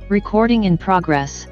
Recording in progress.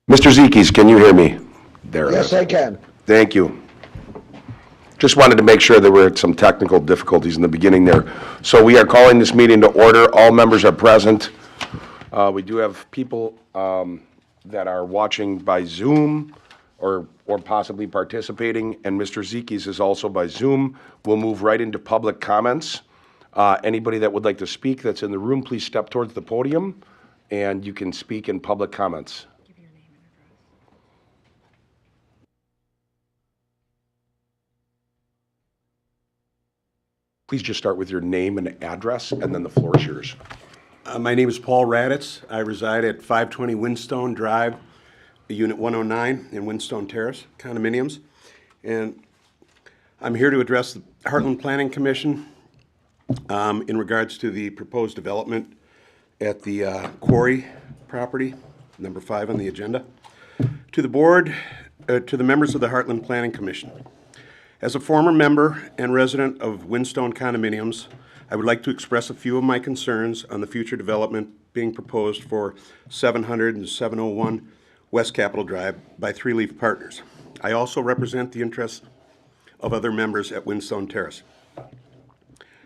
Mr. Zekis, can you hear me? There it is. Yes, I can. Thank you. Just wanted to make sure there were some technical difficulties in the beginning there. So we are calling this meeting to order. All members are present. We do have people that are watching by Zoom or possibly participating, and Mr. Zekis is also by Zoom. We'll move right into public comments. Anybody that would like to speak that's in the room, please step towards the podium, and you can speak in public comments. Please just start with your name and address, and then the floor is yours. My name is Paul Raditz. I reside at 520 Windstone Drive, Unit 109 in Windstone Terrace, condominiums. And I'm here to address the Heartland Planning Commission in regards to the proposed development at the quarry property, number 5 on the agenda. To the board, to the members of the Heartland Planning Commission. As a former member and resident of Windstone condominiums, I would like to express a few of my concerns on the future development being proposed for 700 and 701 West Capitol Drive by Three Leaf Partners. I also represent the interests of other members at Windstone Terrace.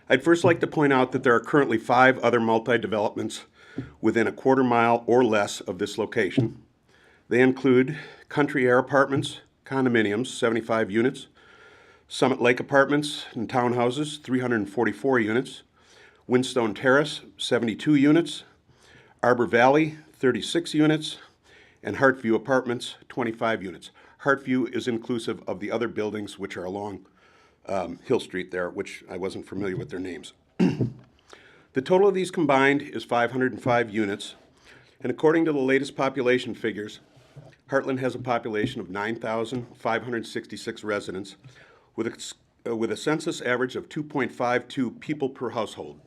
I'd first like to point out that there are currently 5 other multi-developments within a quarter mile or less of this location. They include Country Air Apartments, condominiums, 75 units, Summit Lake Apartments and Townhouses, 344 units, Windstone Terrace, 72 units, Arbor Valley, 36 units, and Heartview Apartments, 25 units. Heartview is inclusive of the other buildings which are along Hill Street there, which I wasn't familiar with their names. The total of these combined is 505 units, and according to the latest population figures, Heartland has a population of 9,566 residents, with a census average of 2.52 people per household.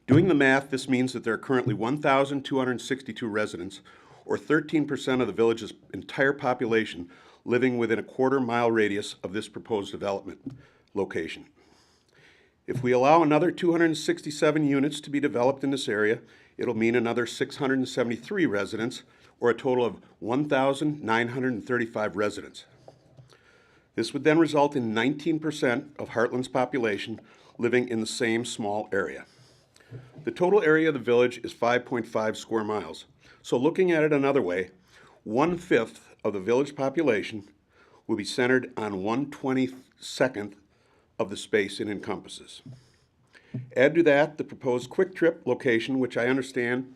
Doing the math, this means that there are currently 1,262 residents, or 13% of the village's entire population, living within a quarter-mile radius of this proposed development location. If we allow another 267 units to be developed in this area, it'll mean another 673 residents, or a total of 1,935 residents. This would then result in 19% of Heartland's population living in the same small area. The total area of the village is 5.5 square miles. So looking at it another way, 1/5 of the village population will be centered on 1/22 of the space it encompasses. Add to that the proposed Quick Trip location, which I understand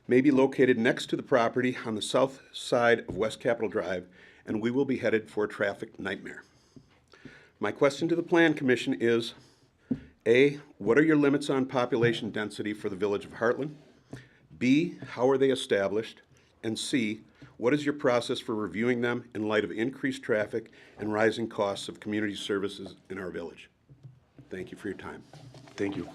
may be located next to the property on the south side of West Capitol Drive, and we will be headed for a traffic nightmare. My question to the Plan Commission is, A, what are your limits on population density for the village of Heartland? B, how are they established? And C, What is your process for reviewing them in light of increased traffic and rising costs of community services in our village? Thank you for your time. Thank you.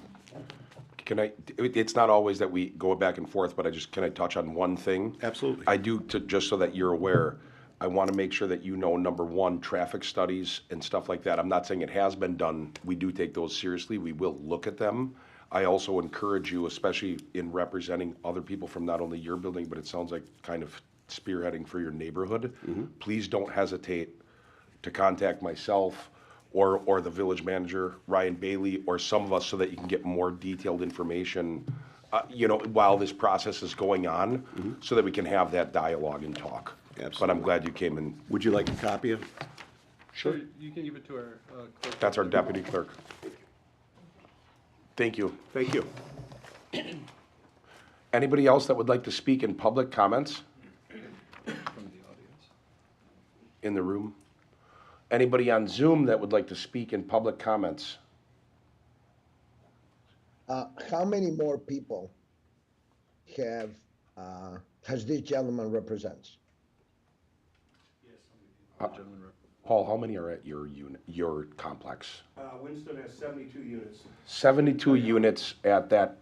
Can I, it's not always that we go back and forth, but can I touch on one thing? Absolutely. I do, just so that you're aware, I want to make sure that you know, number one, traffic studies and stuff like that. I'm not saying it has been done. We do take those seriously. We will look at them. I also encourage you, especially in representing other people from not only your building, but it sounds like kind of spearheading for your neighborhood. Please don't hesitate to contact myself or the village manager, Ryan Bailey, or some of us so that you can get more detailed information, while this process is going on, so that we can have that dialogue and talk. Absolutely. But I'm glad you came in. Would you like a copy of? Sure, you can give it to our clerk. That's our deputy clerk. Thank you. Thank you. Anybody else that would like to speak in public comments From the audience. in the room? Anybody on Zoom that would like to speak in public comments? How many more people has this gentleman represents? Paul, how many are at your complex? Winston has 72 units. 72 units at that,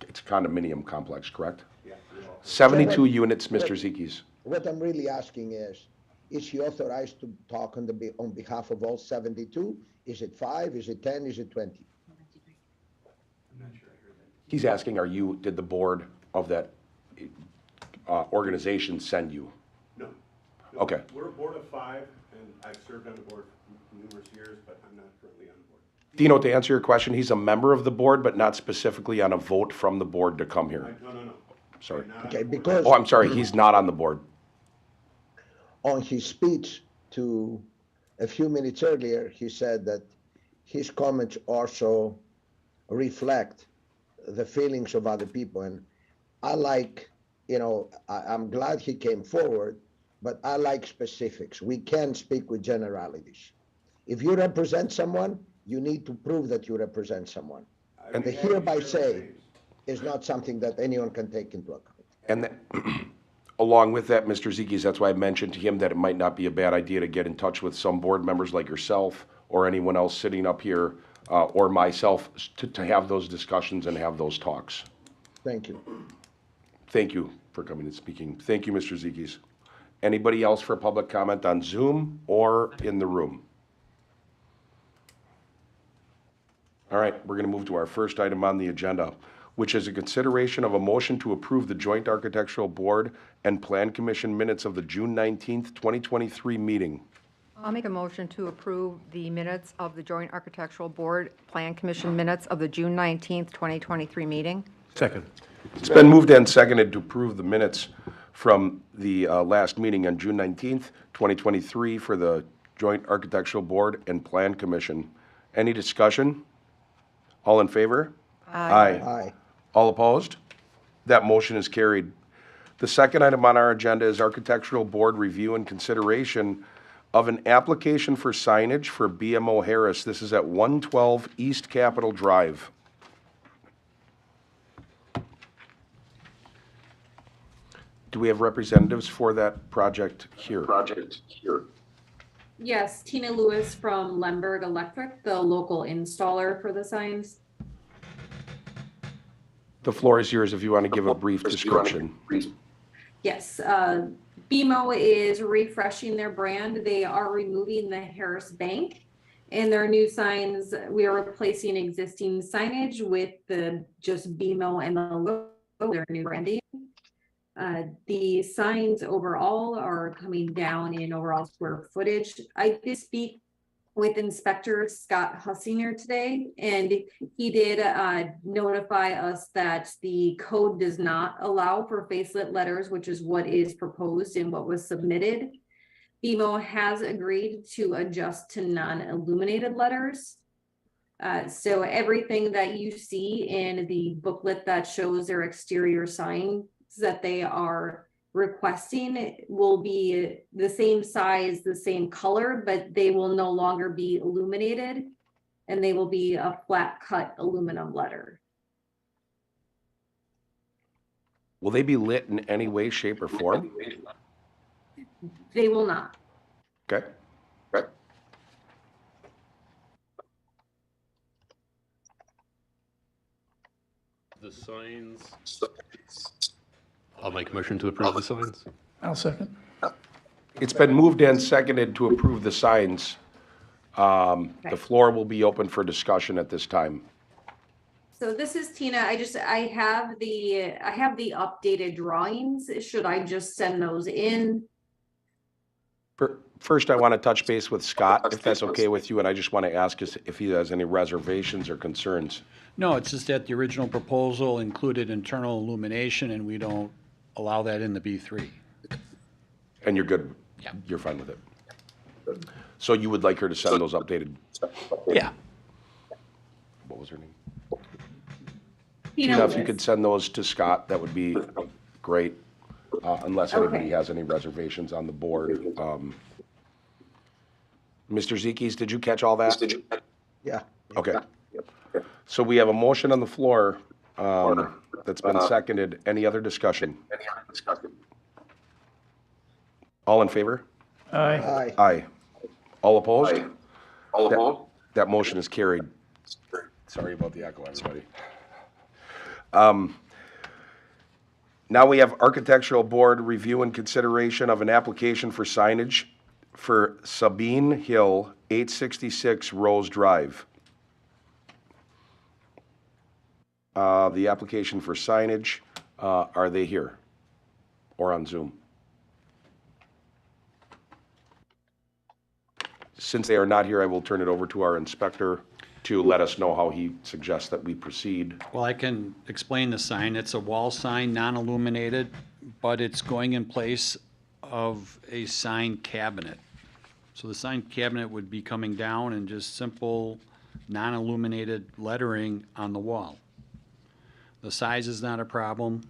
it's a condominium complex, correct? Yeah. 72 units, Mr. Zekis. What I'm really asking is he authorized to talk on behalf of all 72? Is it 5? Is it 10? Is it 20? I'm not sure I heard that. He's asking, did the board of that organization send you? No. Okay. We're a board of 5, and I've served on the board for numerous years, but I'm not currently on the board. Dino, to answer your question, he's a member of the board, but not specifically on a vote from the board to come here. No. Sorry. Not on Okay, the board. because Oh, I'm sorry, he's not on the board. on his speech to a few minutes earlier, he said that his comments also reflect the feelings of other people. And I like, I'm glad he came forward, but I like specifics. We can't speak with generalities. If you represent someone, you need to prove that you represent someone. I'd be The happy to hereby share say names. is not something that anyone can take into account. And along with that, Mr. Zekis, that's why I mentioned to him that it might not be a bad idea to get in touch with some board members like yourself or anyone else sitting up here, or myself, to have those discussions and have those talks. Thank you. Thank you for coming and speaking. Thank you, Mr. Zekis. Anybody else for public comment on Zoom or in the room? All right, we're going to move to our first item on the agenda, which is a consideration of a motion to approve the Joint Architectural Board and Plan Commission minutes of the June 19th, 2023 meeting. I'll make a motion to approve the minutes of the Joint Architectural Board Plan Commission minutes of the June 19th, 2023 meeting. Second. It's been moved and seconded to approve the minutes from the last meeting on June 19th, 2023 for the Joint Architectural Board and Plan Commission. Any discussion? All in favor? Aye. Aye. All opposed? That motion is carried. The second item on our agenda is Architectural Board review and consideration of an application for signage for BMO Harris. This is at 112 E.Capitol Drive. Do we have representatives for that project here? Yes, Tina Lewis from Lemberg Electric, the local installer for the signs. The floor is yours if you want to give a brief description. Yes, BMO is refreshing their brand. They are removing the Harris Bank. And their new signs, we are replacing existing signage with just BMO and the logo, their new branding. The signs overall are coming down in overall square footage. I did speak with Inspector Scott Hussinger today, and he did notify us that the code does not allow for facelit letters, which is what is proposed and what was submitted. BMO has agreed to adjust to non-illuminated letters. So everything that you see in the booklet that shows their exterior signs that they are requesting will be the same size, the same color, but they will no longer be illuminated, and they will be a flat cut aluminum letter. Will they be lit in any way, shape, or form? They will not. Okay? Right. The signs. I'll make a motion to approve the signs. I'll second. It's been moved and seconded to approve the signs. The floor will be open for discussion at this time. So this is Tina. I have the updated drawings. Should I just send those in? First, I want to touch base with Scott, if that's okay with you, and I just want to ask if he has any reservations or concerns. No, it's just that the original proposal included internal illumination, and we don't allow that in the B3. And you're good? Yeah. You're fine with it? So you would like her to send those updated, Yeah. what was her name? Tina Tina, if you Lewis. could send those to Scott, that would be great, unless anybody Okay. has any reservations on the board. Mr. Zekis, did you catch all that? Yeah. Okay. So we have a motion on the floor that's been seconded. Any other discussion? All in favor? Aye. Aye. All opposed? That motion is carried. Sorry about the echo, everybody. Now we have Architectural Board review and consideration of an application for signage for Sabine Hill, 866 Rose Drive. The application for signage, are they here or on Zoom? Since they are not here, I will turn it over to our inspector to let us know how he suggests that we proceed. Well, I can explain the sign. It's a wall sign, non-illuminated, but it's going in place of a sign cabinet. So the sign cabinet would be coming down and just simple, non-illuminated lettering on the wall. The size is not a problem.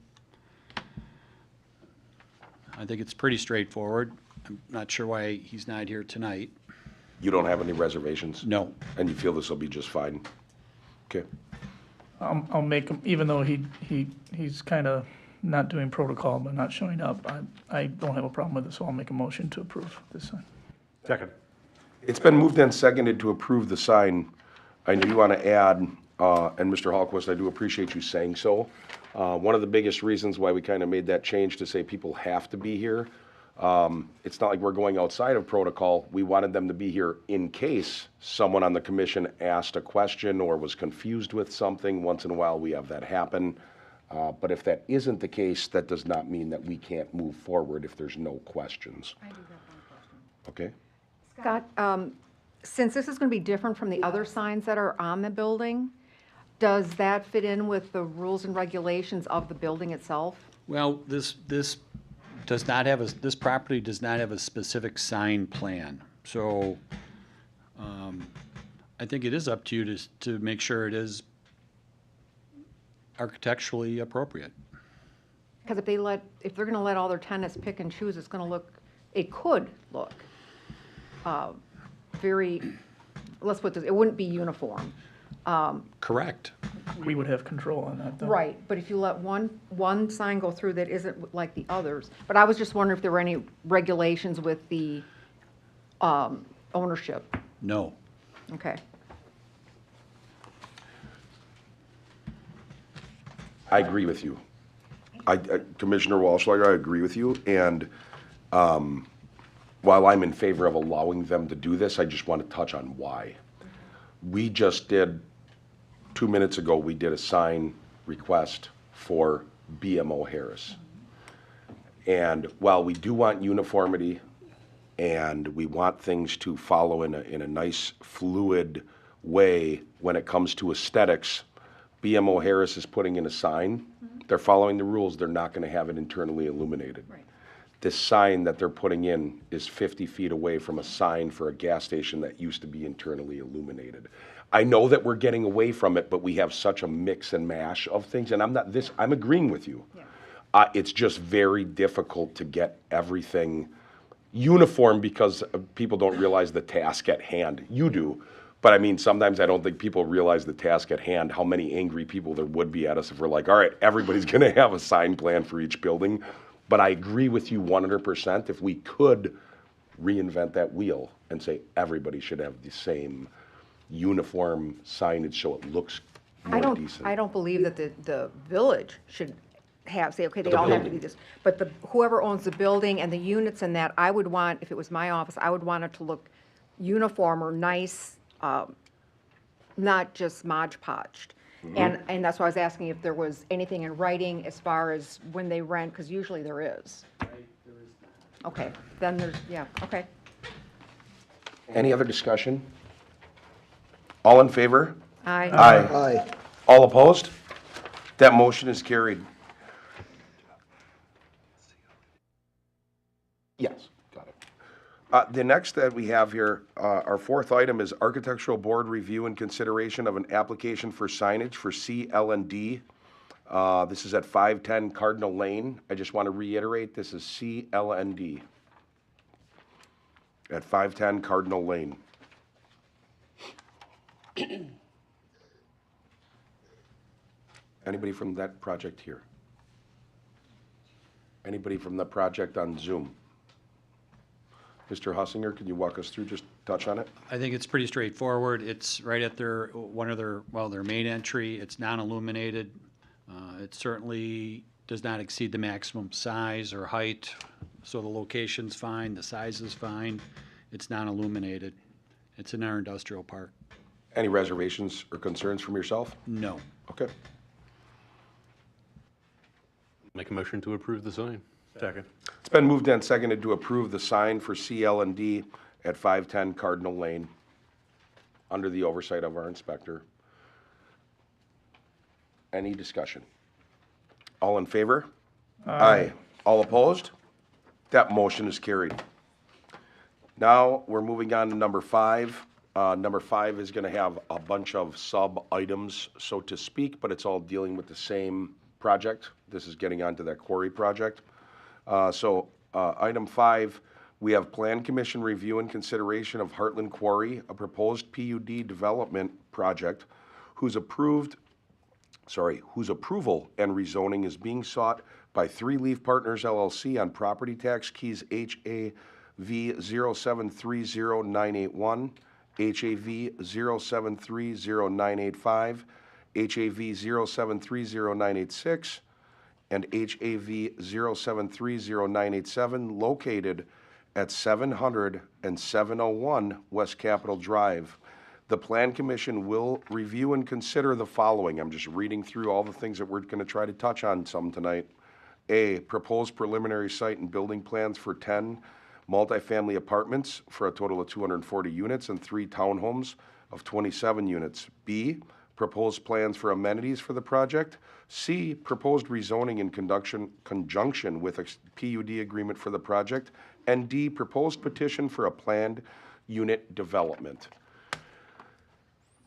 I think it's pretty straightforward. I'm not sure why he's not here tonight. You don't have any reservations? No. And you feel this will be just fine? Okay. I'll make him, even though he's kind of not doing protocol, but not showing up, I don't have a problem with it, so I'll make a motion to approve this sign. Second. It's been moved and seconded to approve the sign. I do want to add, and Mr. Hallquist, I do appreciate you saying so. One of the biggest reasons why we kind of made that change to say people have to be here, it's not like we're going outside of protocol. We wanted them to be here in case someone on the commission asked a question or was confused with something. Once in a while, we have that happen. But if that isn't the case, that does not mean that we can't move forward if there's no questions. I do have one question. Okay? Scott, since this is going to be different from the other signs that are on the building, does that fit in with the rules and regulations of the building itself? Well, this does not have this property does not have a specific sign plan. So, I think it is up to you to make sure it is architecturally appropriate. Because if they're going to let all their tenants pick and choose, it could look very, let's put this, it wouldn't be uniform. Correct. We would have control on that, though. Right, but if you let one sign go through that isn't like the others, but I was just wondering if there were any regulations with the ownership. No. Okay. I agree with you. Commissioner Walschlager, I agree with you. And while I'm in favor of allowing them to do this, I just want to touch on why. We just did, 2 minutes ago, we did a sign request for BMO Harris. And while we do want uniformity and we want things to follow in a nice fluid way when it comes to aesthetics, BMO Harris is putting in a sign. They're following the rules. They're not going to have it internally illuminated. Right. This sign that they're putting in is 50 feet away from a sign for a gas station that used to be internally illuminated. I know that we're getting away from it, but we have such a mix and mash of things, and I'm agreeing with you. Yeah. It's just very difficult to get everything uniform because people don't realize the task at hand. You do. But I mean, sometimes I don't think people realize the task at hand, how many angry people there would be at us if we're like, all right, everybody's going to have a sign plan for each building. But I agree with you 100%. If we could reinvent that wheel and say everybody should have the same uniform signage so it looks more decent. I don't believe that the village should say, okay, they all have to be this. But whoever owns the building and the units and that, I would want, if it was my office, I would want it to look uniform or nice, not just Mod Podged. And that's why I was asking if there was anything in writing as far as when they rent, because usually there is. Okay, then there's, yeah, okay. Any other discussion? All in favor? Aye. Aye. All opposed? That motion is carried. Yes, got it. The next that we have here, our fourth item is Architectural Board Review and Consideration of an Application for Signage for CL&D. This is at 510 Cardinal Lane. I just want to reiterate, this is CL&D at 510 Cardinal Lane. Anybody from that project here? Anybody from the project on Zoom? Mr. Hussinger, can you walk us through, just touch on it? I think it's pretty straightforward. It's right at their main entry. It's non-illuminated. It certainly does not exceed the maximum size or height, so the location's fine, the size is fine. It's non-illuminated. It's in our industrial park. Any reservations or concerns from yourself? No. Okay. Make a motion to approve the sign. Second. It's been moved and seconded to approve the sign for CL&D at 510 Cardinal Lane under the oversight of our inspector. Any discussion? All in favor? Aye. All opposed? That motion is carried. Now, we're moving on to number 5. Number 5 is going to have a bunch of sub-items, so to speak, but it's all dealing with the same project. This is getting onto that quarry project. Item 5, we have Plan Commission review and consideration of Heartland Quarry, a proposed PUD development project whose approval and rezoning is being sought by Three Leaf Partners LLC on property tax keys HAV 0730981, HAV 0730985, HAV 0730986, and HAV 0730987, located at 700 and 701 West Capitol Drive. The Plan Commission will review and consider the following. I'm just reading through all the things that we're going to try to touch on some tonight. A, proposed preliminary site and building plans for 10 multifamily apartments for a total of 240 units and 3 townhomes of 27 units. B, proposed plans for amenities for the project. C, proposed rezoning in conjunction with a PUD agreement for the project. And D, proposed petition for a planned unit development.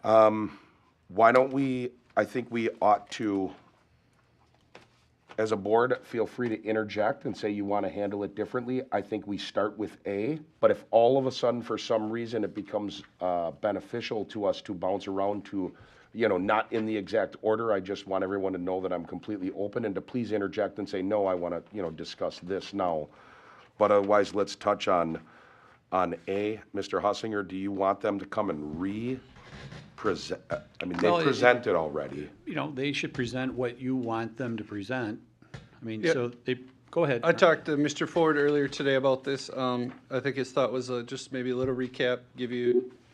Why don't we, I think we ought to, as a board, feel free to interject and say you want to handle it differently. I think we start with A, but if all of a sudden, for some reason, it becomes beneficial to us to bounce around to, not in the exact order, I just want everyone to know that I'm completely open and to please interject and say, no, I want to, discuss this now. But otherwise, let's touch on A. Mr. Hussinger, do you want them to come and present? I mean, they presented already. They should present what you want them to present. I mean, Yeah. go ahead. I talked to Mr. Ford earlier today about this. I think his thought was just maybe a little recap,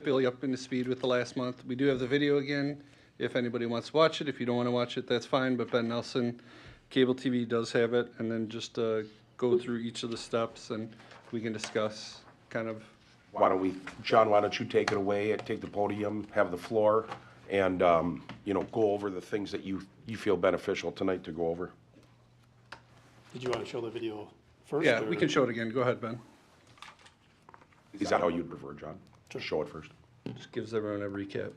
fill you up into speed with the last month. We do have the video again, if anybody wants to watch it. If you don't want to watch it, that's fine, but Ben Nelson, Cable TV does have it, and then just go through each of the steps, and we can discuss kind of. John, why don't you take it away, take the podium, have the floor, and, go over the things that you feel beneficial tonight to go over. Did you want to show the video first? Yeah, or- we can show it again. Go ahead, Ben. Is that how you'd prefer, John? Just show it first. Just gives everyone a recap.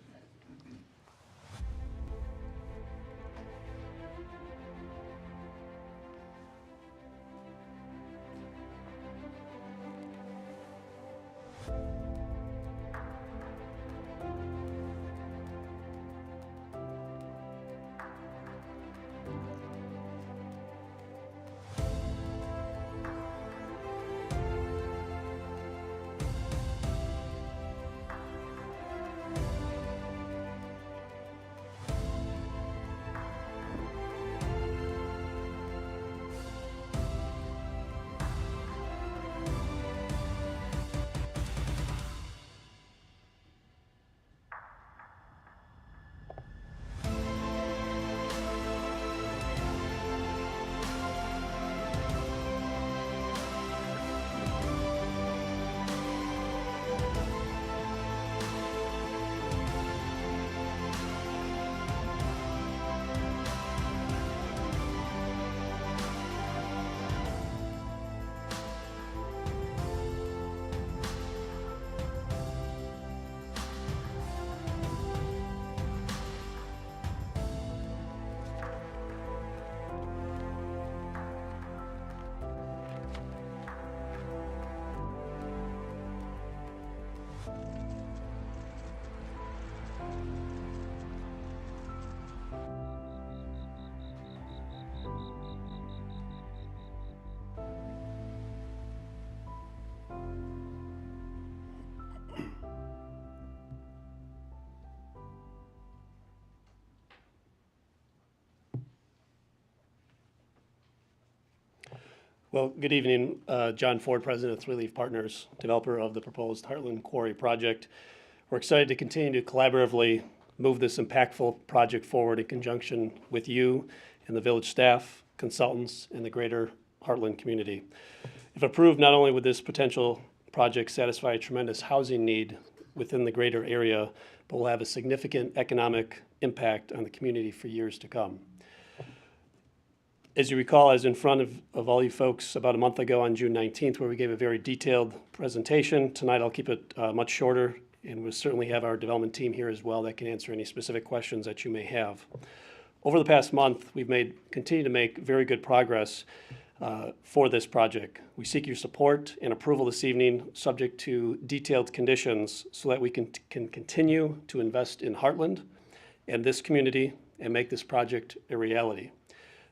Well, good evening. John Ford, President of Three Leaf Partners, developer of the proposed Heartland Quarry project. We're excited to continue to collaboratively move this impactful project forward in conjunction with you and the village staff, consultants, and the greater Heartland community. If approved, not only would this potential project satisfy a tremendous housing need within the greater area, but will have a significant economic impact on the community for years to come. As you recall, I was in front of all you folks about a month ago on June 19th, where we gave a very detailed presentation. Tonight I'll keep it much shorter, and we'll certainly have our development team here as well that can answer any specific questions that you may have. Over the past month, we've continued to make very good progress for this project. We seek your support and approval this evening, subject to detailed conditions, so that we can continue to invest in Heartland and this community and make this project a reality.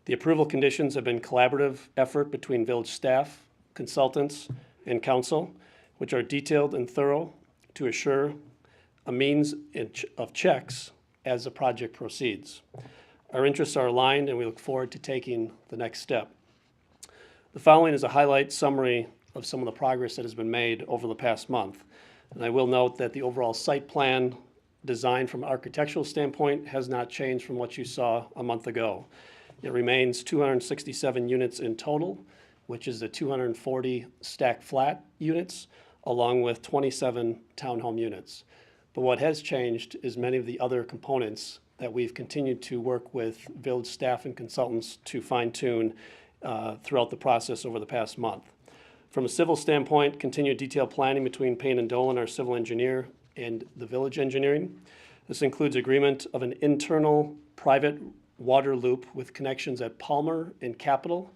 The approval conditions have been collaborative effort between village staff, consultants, and council, which are detailed and thorough to assure a means of checks as the project proceeds. Our interests are aligned, and we look forward to taking the next step. The following is a highlight summary of some of the progress that has been made over the past month. And I will note that the overall site plan design from an architectural standpoint has not changed from what you saw a month ago. It remains 267 units in total, which is the 240 stack flat units, along with 27 townhome units. But what has changed is many of the other components that we've continued to work with village staff and consultants to fine-tune throughout the process over the past month. From a civil standpoint, continued detailed planning between Payne and Dolan, our civil engineer, and the village engineering. This includes agreement of an internal private water loop with connections at Palmer and E.Capitol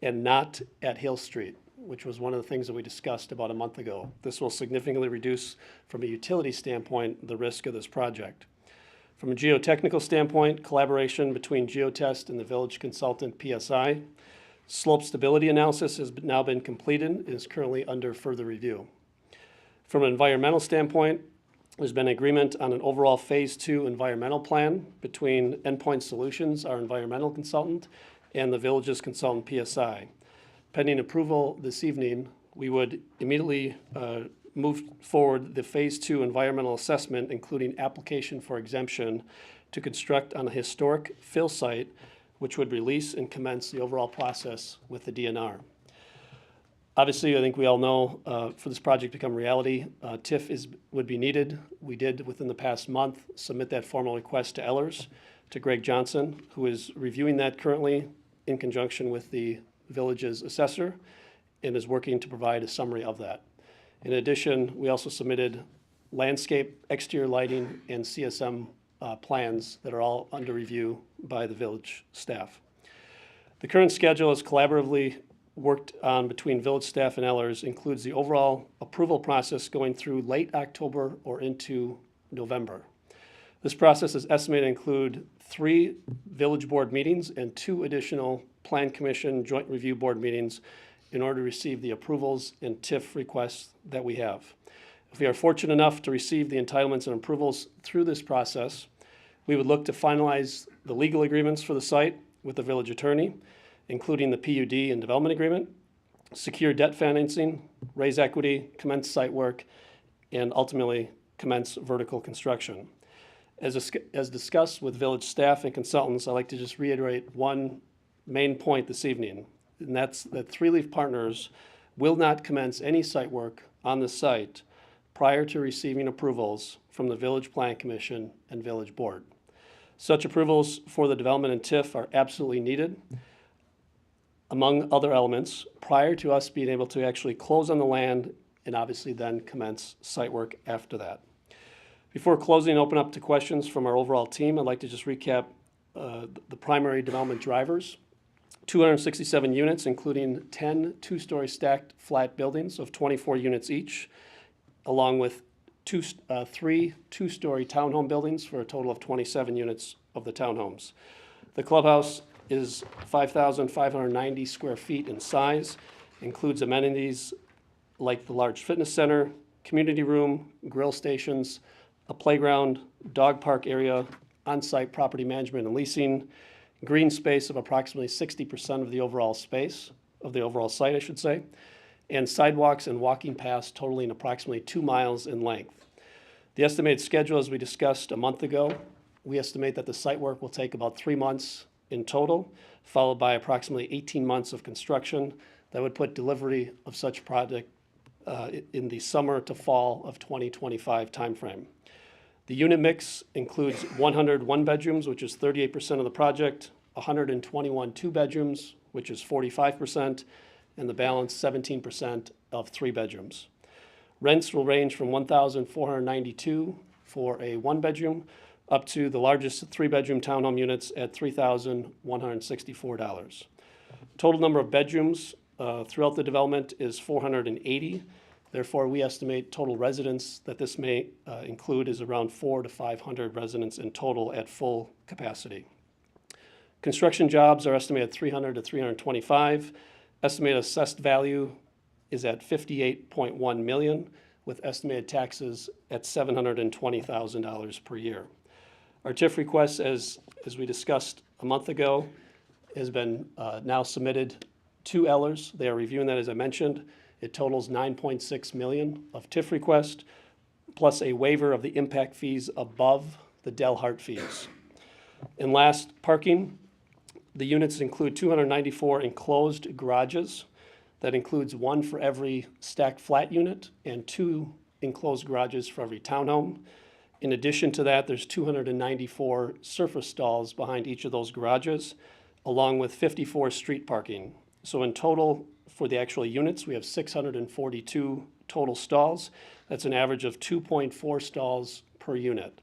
and not at Hill Street, which was one of the things that we discussed about a month ago. This will significantly reduce, from a utility standpoint, the risk of this project. From a geotechnical standpoint, collaboration between Geotest and the village consultant PSI. Slope stability analysis has now been completed and is currently under further review. From an environmental standpoint, there's been agreement on an overall Phase 2 environmental plan between Endpoint Solutions, our environmental consultant, and the village's consultant PSI. Pending approval this evening, we would immediately move forward the Phase 2 environmental assessment, including application for exemption to construct on a historic fill site, which would release and commence the overall process with the DNR. Obviously, I think we all know for this project to become reality, TIF would be needed. We did, within the past month, submit that formal request to Ellers, to Greg Johnson, who is reviewing that currently in conjunction with the village's assessor and is working to provide a summary of that. In addition, we also submitted landscape, exterior lighting, and CSM plans that are all under review by the village staff. The current schedule is collaboratively worked on between village staff and Ellers, includes the overall approval process going through late October or into November. This process is estimated to include 3 village board meetings and 2 additional plan commission joint review board meetings in order to receive the approvals and TIF requests that we have. If we are fortunate enough to receive the entitlements and approvals through this process, we would look to finalize the legal agreements for the site with the village attorney, including the PUD and development agreement, secure debt financing, raise equity, commence site work, and ultimately commence vertical construction. As discussed with village staff and consultants, I'd like to just reiterate one main point this evening, and that's that Three Leaf Partners will not commence any site work on the site prior to receiving approvals from the Village Plan Commission and Village Board. Such approvals for the development and TIF are absolutely needed, among other elements, prior to us being able to actually close on the land and obviously then commence site work after that. Before closing and open up to questions from our overall team, I'd like to just recap the primary development drivers. 267 units, including 10 two-story stacked flat buildings of 24 units each, along with 3 two-story townhome buildings for a total of 27 units of the townhomes. The clubhouse is 5,590 square feet in size, includes amenities like the large fitness center, community room, grill stations, a playground, dog park area, on-site property management and leasing, green space of approximately 60% of the overall space, of the overall site, I should say, and sidewalks and walking paths totaling approximately 2 miles in length. The estimated schedule, as we discussed a month ago, we estimate that the site work will take about 3 months in total, followed by approximately 18 months of construction. That would put delivery of such project in the summer to fall of 2025 timeframe. The unit mix includes 100 one-bedrooms, which is 38% of the project, 121 two-bedrooms, which is 45%, and the balance 17% of 3 bedrooms. Rents will range from $1,492 for a one-bedroom up to the largest 3-bedroom townhome units at $3,164. Total number of bedrooms throughout the development is 480. Therefore, we estimate total residents that this may include is around 400 to 500 residents in total at full capacity. Construction jobs are estimated at 300 to 325. Estimated assessed value is at $58.1 million, with estimated taxes at $720,000 per year. Our TIF request, as we discussed a month ago, has been now submitted to Ellers. They are reviewing that, as I mentioned. It totals $9.6 million of TIF request, plus a waiver of the impact fees above the Del Hart fees. And last, parking. The units include 294 enclosed garages. That includes 1 for every stacked flat unit and 2 enclosed garages for every townhome. In addition to that, there's 294 surface stalls behind each of those garages, along with 54 street parking. So in total, for the actual units, we have 642 total stalls. That's an average of 2.4 stalls per unit.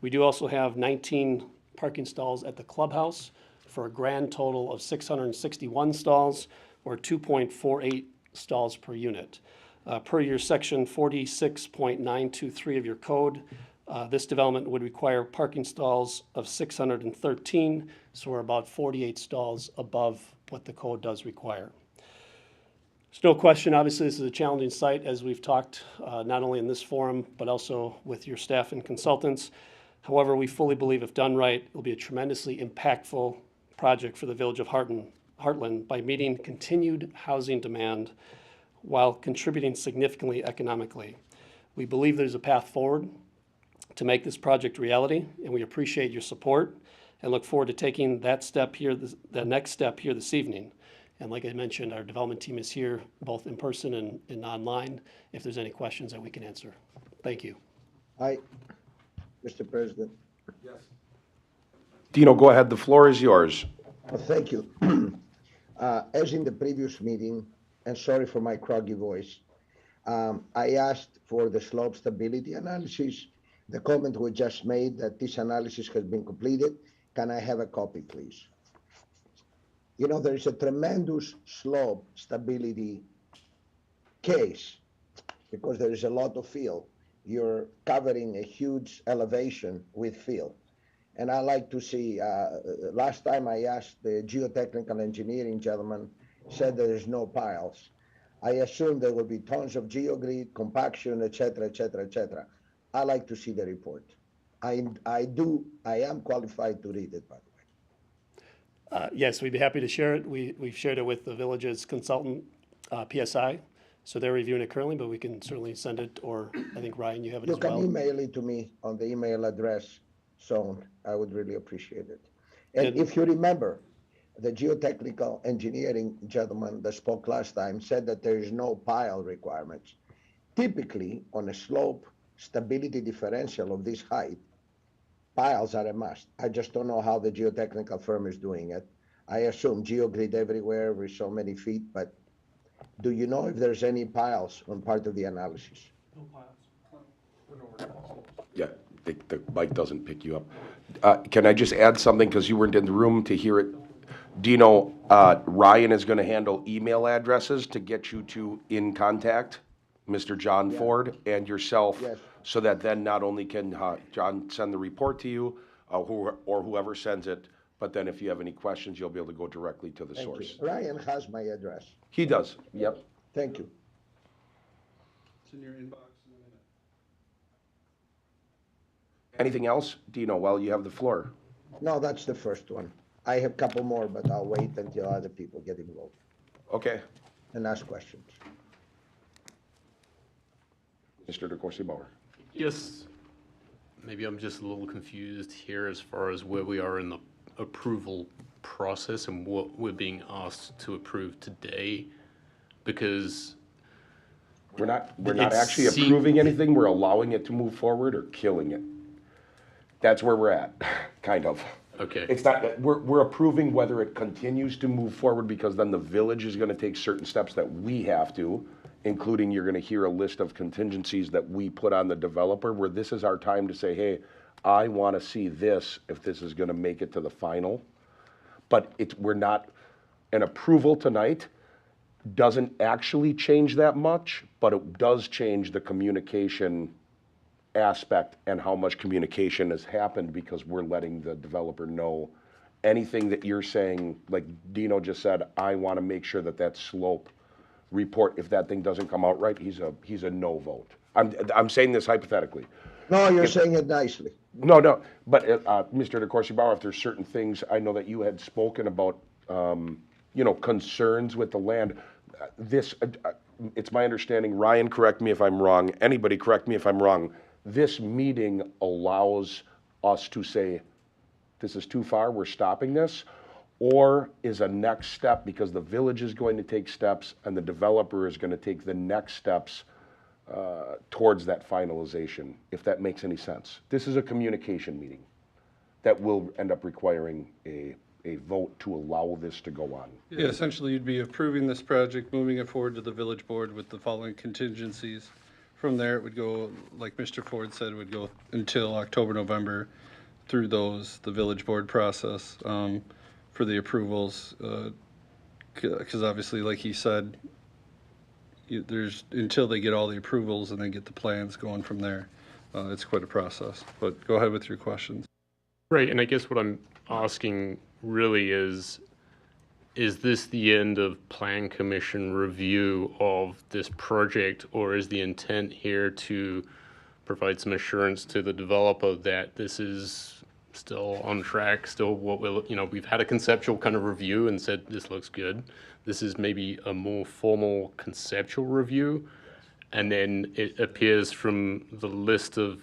We do also have 19 parking stalls at the clubhouse for a grand total of 661 stalls, or 2.48 stalls per unit. Per your section 46.923 of your code, this development would require parking stalls of 613, so we're about 48 stalls above what the code does require. There's no question, obviously, this is a challenging site, as we've talked not only in this forum, but also with your staff and consultants. However, we fully believe if done right, it will be a tremendously impactful project for the village of Heartland by meeting continued housing demand while contributing significantly economically. We believe there's a path forward to make this project reality, and we appreciate your support and look forward to taking that step here, the next step here this evening. And like I mentioned, our development team is here, both in person and online, if there's any questions that we can answer. Thank you. Hi, Mr. President. Dino, go ahead. The floor is yours. Well, thank you. As in the previous meeting, and sorry for my croggy voice, I asked for the slope stability analysis. The comment was just made that this analysis has been completed. Can I have a copy, please? You know, there is a tremendous slope stability case because there is a lot of fill. You're covering a huge elevation with fill. And I like to see, last time I asked the geotechnical engineering gentleman, said there is no piles. I assume there will be tons of geogrid, compaction, et cetera, et cetera, et cetera. I like to see the report. I am qualified to read it, by the way. Yes, we'd be happy to share it. We've shared it with the village's consultant, PSI, so they're reviewing it currently, but we can certainly send it, or I think, Ryan, you have it as well. You can email it to me on the email address, so I would really appreciate it. And if you remember, the geotechnical engineering gentleman that spoke last time said that there is no pile requirements. Typically, on a slope stability differential of this height, piles are a must. I just don't know how the geotechnical firm is doing it. I assume geogrid everywhere with so many feet, but do you know if there's any piles on part of the analysis? No piles. Yeah, the mic doesn't pick you up. Can I just add something, because you weren't in the room to hear it? Dino, Ryan is going to handle email addresses to get you to in contact Mr. John Ford and yourself, Yes. so that then not only can John send the report to you, or whoever sends it, but then if you have any questions, you'll be able to go directly to the Thank source. you. Ryan has my address. He does, yep. Thank you. It's in your inbox in a minute. Anything else? Dino, while you have the floor. No, that's the first one. I have a couple more, but I'll wait until other people get involved. Okay. and ask questions. Mr. DeCoursey-Bauer. Yes, maybe I'm just a little confused here as far as where we are in the approval process and what we're being asked to approve today, because We're not It actually seem- approving anything, we're allowing it to move forward or killing it. That's where we're at, kind of. Okay. It's not, we're approving whether it continues to move forward, because then the village is gonna take certain steps that we have to, including you're gonna hear a list of contingencies that we put on the developer, where this is our time to say, hey, I wanna see this if this is gonna make it to the final. But we're not, an approval tonight doesn't actually change that much, but it does change the communication aspect and how much communication has happened, because we're letting the developer know anything that you're saying, like Dino just said, I want to make sure that that slope report, if that thing doesn't come out right, he's a no vote. I'm saying this hypothetically. No, you're saying it nicely. No, but Mr. DeCoursey-Bauer, if there's certain things, I know that you had spoken about, concerns with the land. It's my understanding, Ryan, correct me if I'm wrong, anybody correct me if I'm wrong, this meeting allows us to say, this is too far, we're stopping this, or is a next step, because the village is going to take steps and the developer is going to take the next steps towards that finalization, if that makes any sense. This is a communication meeting that will end up requiring a vote to allow this to go on. Yeah, essentially you'd be approving this project, moving it forward to the village board with the following contingencies. From there, it would go, like Mr. Ford said, it would go until October, November through the village board process for the approvals. Because obviously, like he said, until they get all the approvals and then get the plans going from there, it's quite a process. But go ahead with your questions. Right, and I guess what I'm asking really is this the end of Plan Commission review of this project, or is the intent here to provide some assurance to the developer that this is still on track, still what we've had a conceptual kind of review and said this looks good. This is maybe a more formal conceptual review, and then it appears from the list of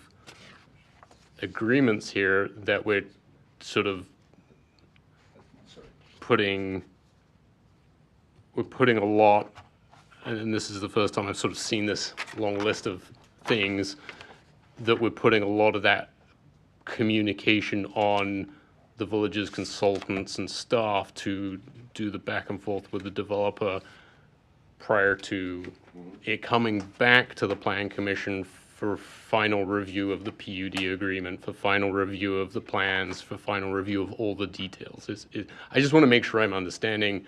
agreements here that we're sort of putting a lot, and this is the first time I've sort of seen this long list of things, that we're putting a lot of that communication on the village's consultants and staff to do the back and forth with the developer prior to it coming back to the Plan Commission for final review of the PUD agreement, for final review of the plans, for final review of all the details. I just want to make sure I'm understanding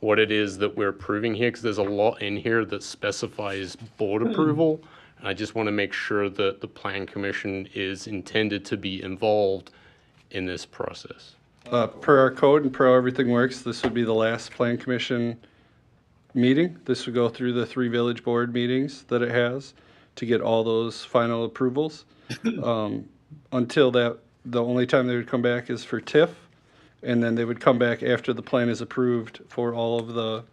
what it is that we're approving here, because there's a lot in here that specifies board approval. And I just want to make sure that the Plan Commission is intended to be involved in this process. Per our code and per how everything works, this would be the last Plan Commission meeting. This would go through the 3 village board meetings that it has to get all those final approvals. Until that, the only time they would come back is for TIF, and then they would come back after the plan is approved for all of the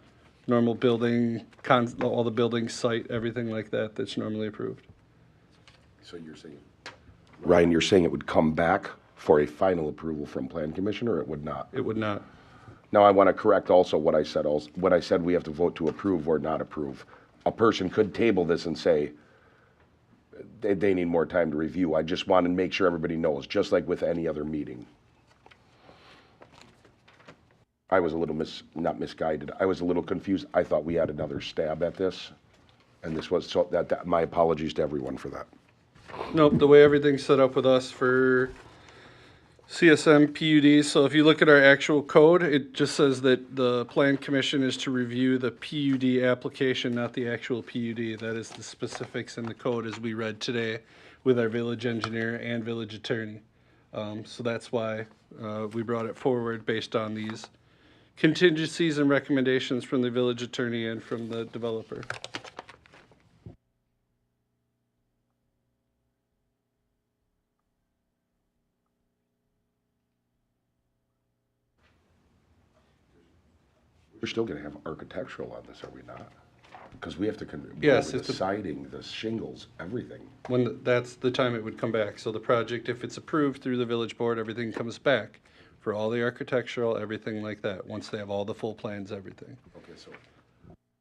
normal building, all the building site, everything like that that's normally approved. So you're saying, Ryan, you're saying it would come back for a final approval from Plan Commission, or it would not? It would not. Now, I want to correct also what I said. What I said, we have to vote to approve or not approve. A person could table this and say they need more time to review. I just want to make sure everybody knows, just like with any other meeting. I was a little not misguided. I was a little confused. I thought we had another stab at this, and this was so that my apologies to everyone for that. Nope, the way everything's set up with us for CSM PUDs, so if you look at our actual code, it just says that the Plan Commission is to review the PUD application, not the actual PUD. That is the specifics in the code as we read today with our village engineer and village attorney. So that's why we brought it forward based on these contingencies and recommendations from the village attorney and from the developer. We're still gonna have architectural on this, are we not? Because we have to, Yes, the if the- siding, the shingles, everything. That's the time it would come back. So the project, if it's approved through the village board, everything comes back for all the architectural, everything like that, once they have all the full plans, everything. Okay, so.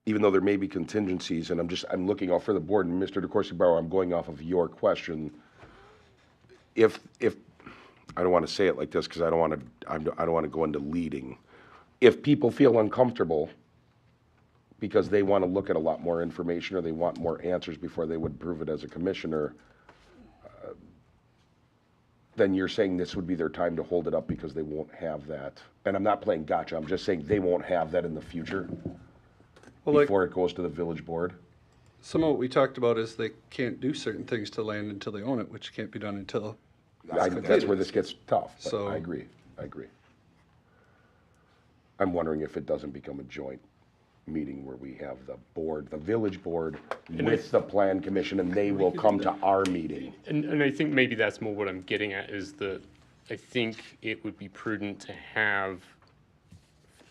Even though there may be contingencies, and I'm looking off for the board, and Mr. DeCoursey-Barrow, I'm going off of your question. If, I don't want to say it like this, because I don't want to go into leading. If people feel uncomfortable because they want to look at a lot more information, or they want more answers before they would approve it as a commissioner, then you're saying this would be their time to hold it up because they won't have that. And I'm not playing gotcha, I'm just saying they won't have that in the future Well, like, before it goes to the village board? some of what we talked about is they can't do certain things to land until they own it, which can't be done until. That's where this gets tough, but So- I agree. I'm wondering if it doesn't become a joint meeting where we have the board, the village board, with the plan commission, and they will come to our meeting. And I think maybe that's more what I'm getting at, is that I think it would be prudent to have,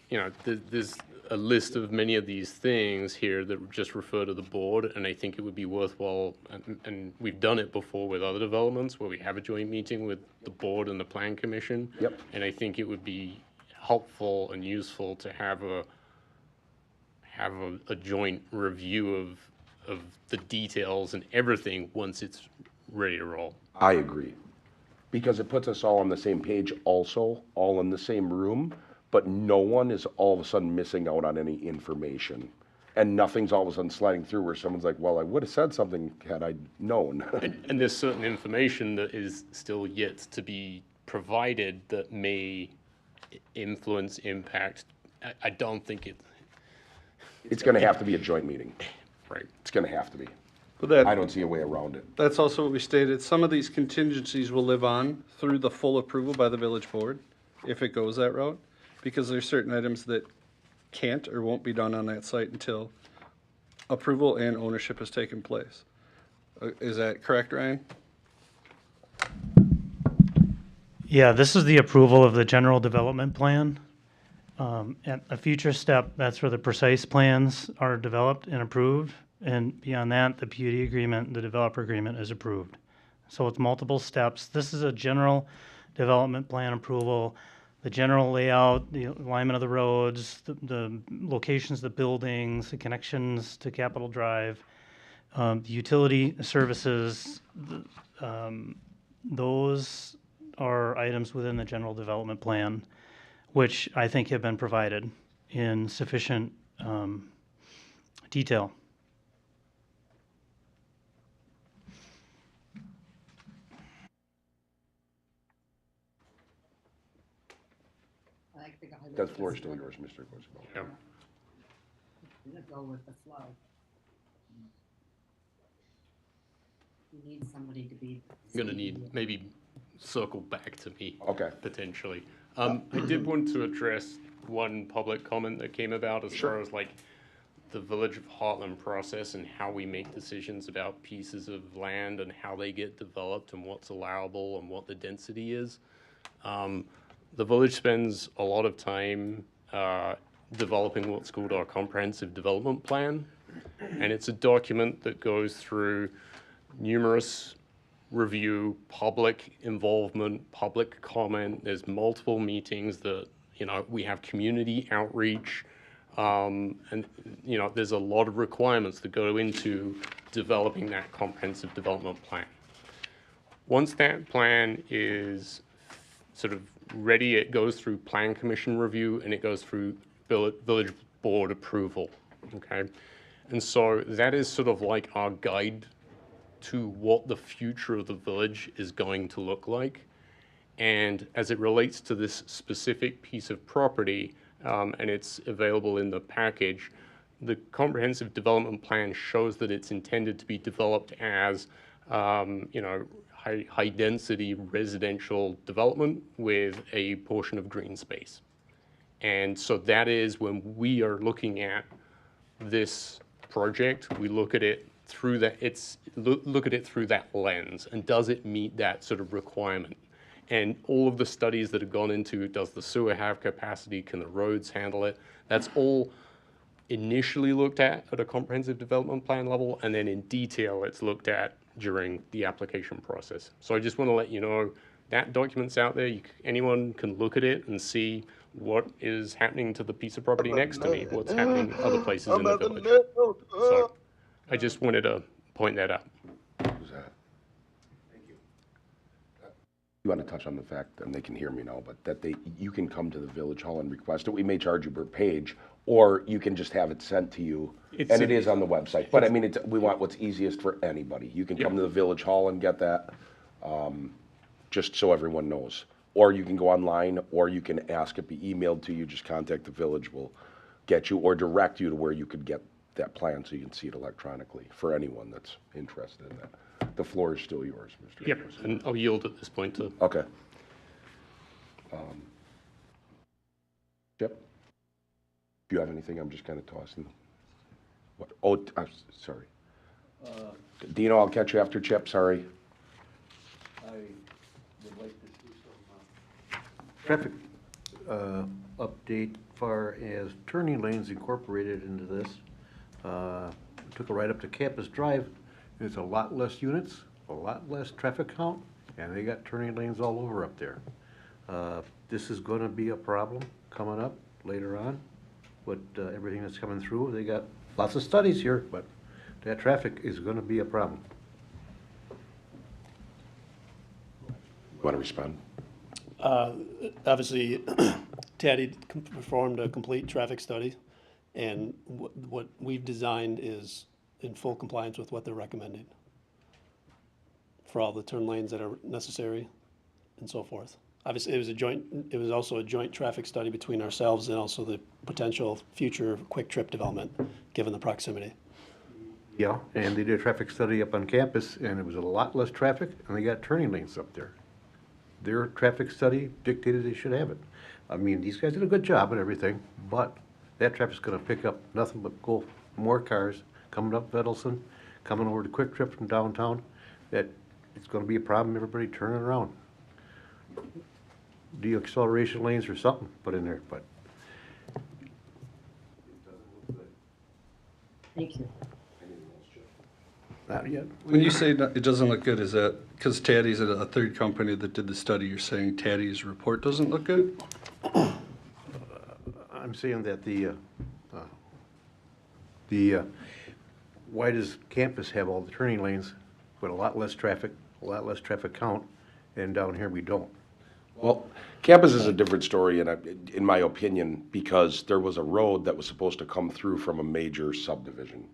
there's a list of many of these things here that just refer to the board, and I think it would be worthwhile, and we've done it before with other developments where we have a joint meeting with the board and the plan commission. Yep. And I think it would be helpful and useful to have a joint review of the details and everything once it's ready to roll. I agree. Because it puts us all on the same page also, all in the same room, but no one is all of a sudden missing out on any information. And nothing's all of a sudden sliding through where someone's like, well, I would have said something had I known. And there's certain information that is still yet to be provided that may influence, impact. I don't think It's gonna have to be a joint meeting. right. It's gonna have to be. But I don't see a way around it. that's also what we stated. Some of these contingencies will live on through the full approval by the village board, if it goes that route, because there's certain items that can't or won't be done on that site until approval and ownership has taken place. Is that correct, Ryan? Yeah, this is the approval of the general development plan. At a future step, that's where the precise plans are developed and approved. And beyond that, the PUD agreement, the developer agreement is approved. So it's multiple steps. This is a general development plan approval, the general layout, the alignment of the roads, the locations of the buildings, the connections to Capitol Drive, the utility services. Those are items within the general development plan, which I think have been provided in sufficient detail. That floor is still yours, Mr. DeCoursey-Barrow. Yeah. I'm gonna go with the flow. You need somebody to be. I'm gonna need maybe circle back to me. Okay. Potentially. I did want to address one public comment that came about as far as like the Village of Heartland process and how we make decisions about pieces of land and how they get developed and what's allowable and what the density is. The village spends a lot of time developing what's called our comprehensive development plan. And it's a document that goes through numerous review, public involvement, public comment. There's multiple meetings that, we have community outreach. And, there's a lot of requirements that go into developing that comprehensive development plan. Once that plan is sort of ready, it goes through plan commission review and it goes through village board approval, okay? And so that is sort of like our guide to what the future of the village is going to look like. And as it relates to this specific piece of property, and it's available in the package, the comprehensive development plan shows that it's intended to be developed as, high density residential development with a portion of green space. And so that is when we are looking at this project, we look at it through that, look at it through that lens, and does it meet that sort of requirement? And all of the studies that have gone into, does the sewer have capacity, can the roads handle it? That's all initially looked at a comprehensive development plan level, and then in detail it's looked at during the application process. So I just want to let you know that document's out there. Anyone can look at it and see what is happening to the piece of property next to me, what's happening other places in the village. So I just wanted to point that out. Who's that? Thank you. You want to touch on the fact, and they can hear me now, but that you can come to the village hall and request it. We may charge you per page, or you can just have it sent to you, and it is on the website. But I mean, we want what's easiest for anybody. You can come to the village hall and get that, just so everyone knows. Or you can go online, or you can ask it be emailed to you. Just contact the village, we'll get you, or direct you to where you could get that plan so you can see it electronically for anyone that's interested in that. The floor is still yours, Mr. Yep, Anderson. and I'll yield at this point to. Okay. Chip? Do you have anything? I'm just kind of tossing. What? Oh, I'm sorry. Dino, I'll catch you after Chip, sorry. I would like to see some traffic update far as turning lanes incorporated into this. Took a ride up to Campus Drive. There's a lot less units, a lot less traffic count, and they got turning lanes all over up there. This is going to be a problem coming up later on with everything that's coming through. They got lots of studies here, but that traffic is going to be a problem. You want to respond? Obviously, Taddy performed a complete traffic study, and what we've designed is in full compliance with what they're recommending for all the turn lanes that are necessary and so forth. Obviously, it was also a joint traffic study between ourselves and also the potential future quick trip development, given the proximity. Yeah, and they did a traffic study up on campus, and it was a lot less traffic, and they got turning lanes up there. Their traffic study dictated they should have it. I mean, these guys did a good job and everything, but that traffic's gonna pick up nothing but more cars coming up Vedelson, coming over to Quick Trip from downtown. That it's gonna be a problem, everybody turning around. De-acceleration lanes or something put in there, but. Thank you. Not yet. When you say it doesn't look good, is that because Taddy's a third company that did the study, you're saying Taddy's report doesn't look good? I'm saying that why does campus have all the turning lanes with a lot less traffic count, and down here we don't? Well, campus is a different story, in my opinion, because there was a road that was supposed to come through from a major subdivision.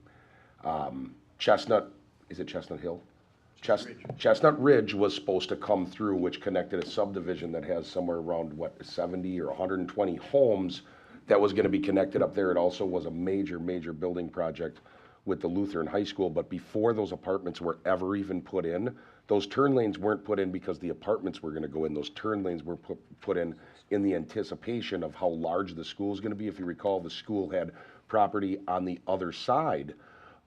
Chestnut, is it Chestnut Hill? Chestnut Ridge was supposed to come through, which connected a subdivision that has somewhere around, 70 or 120 homes that was gonna be connected up there. It also was a major building project with the Lutheran High School, but before those apartments were ever even put in, those turn lanes weren't put in because the apartments were gonna go in. Those turn lanes were put in the anticipation of how large the school is gonna be. If you recall, the school had property on the other side,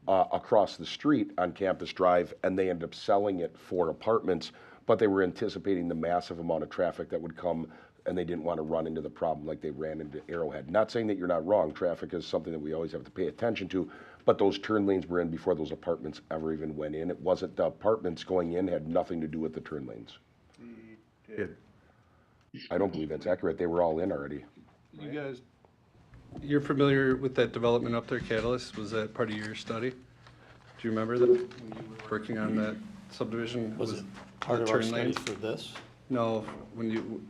across the street on Campus Drive, and they ended up selling it for apartments, but they were anticipating the massive amount of traffic that would come, and they didn't want to run into the problem like they ran into Arrowhead. Not saying that you're not wrong, traffic is something that we always have to pay attention to, but those turn lanes were in before those apartments ever even went in. It wasn't, the apartments going in had nothing to do with the turn lanes. I don't believe that's accurate, they were all in already. You guys, you're familiar with that development up there, Catalyst? Was that part of your study? Do you remember that, when you were working on that subdivision? Was it part the of our turn study lanes? for this? No, when you,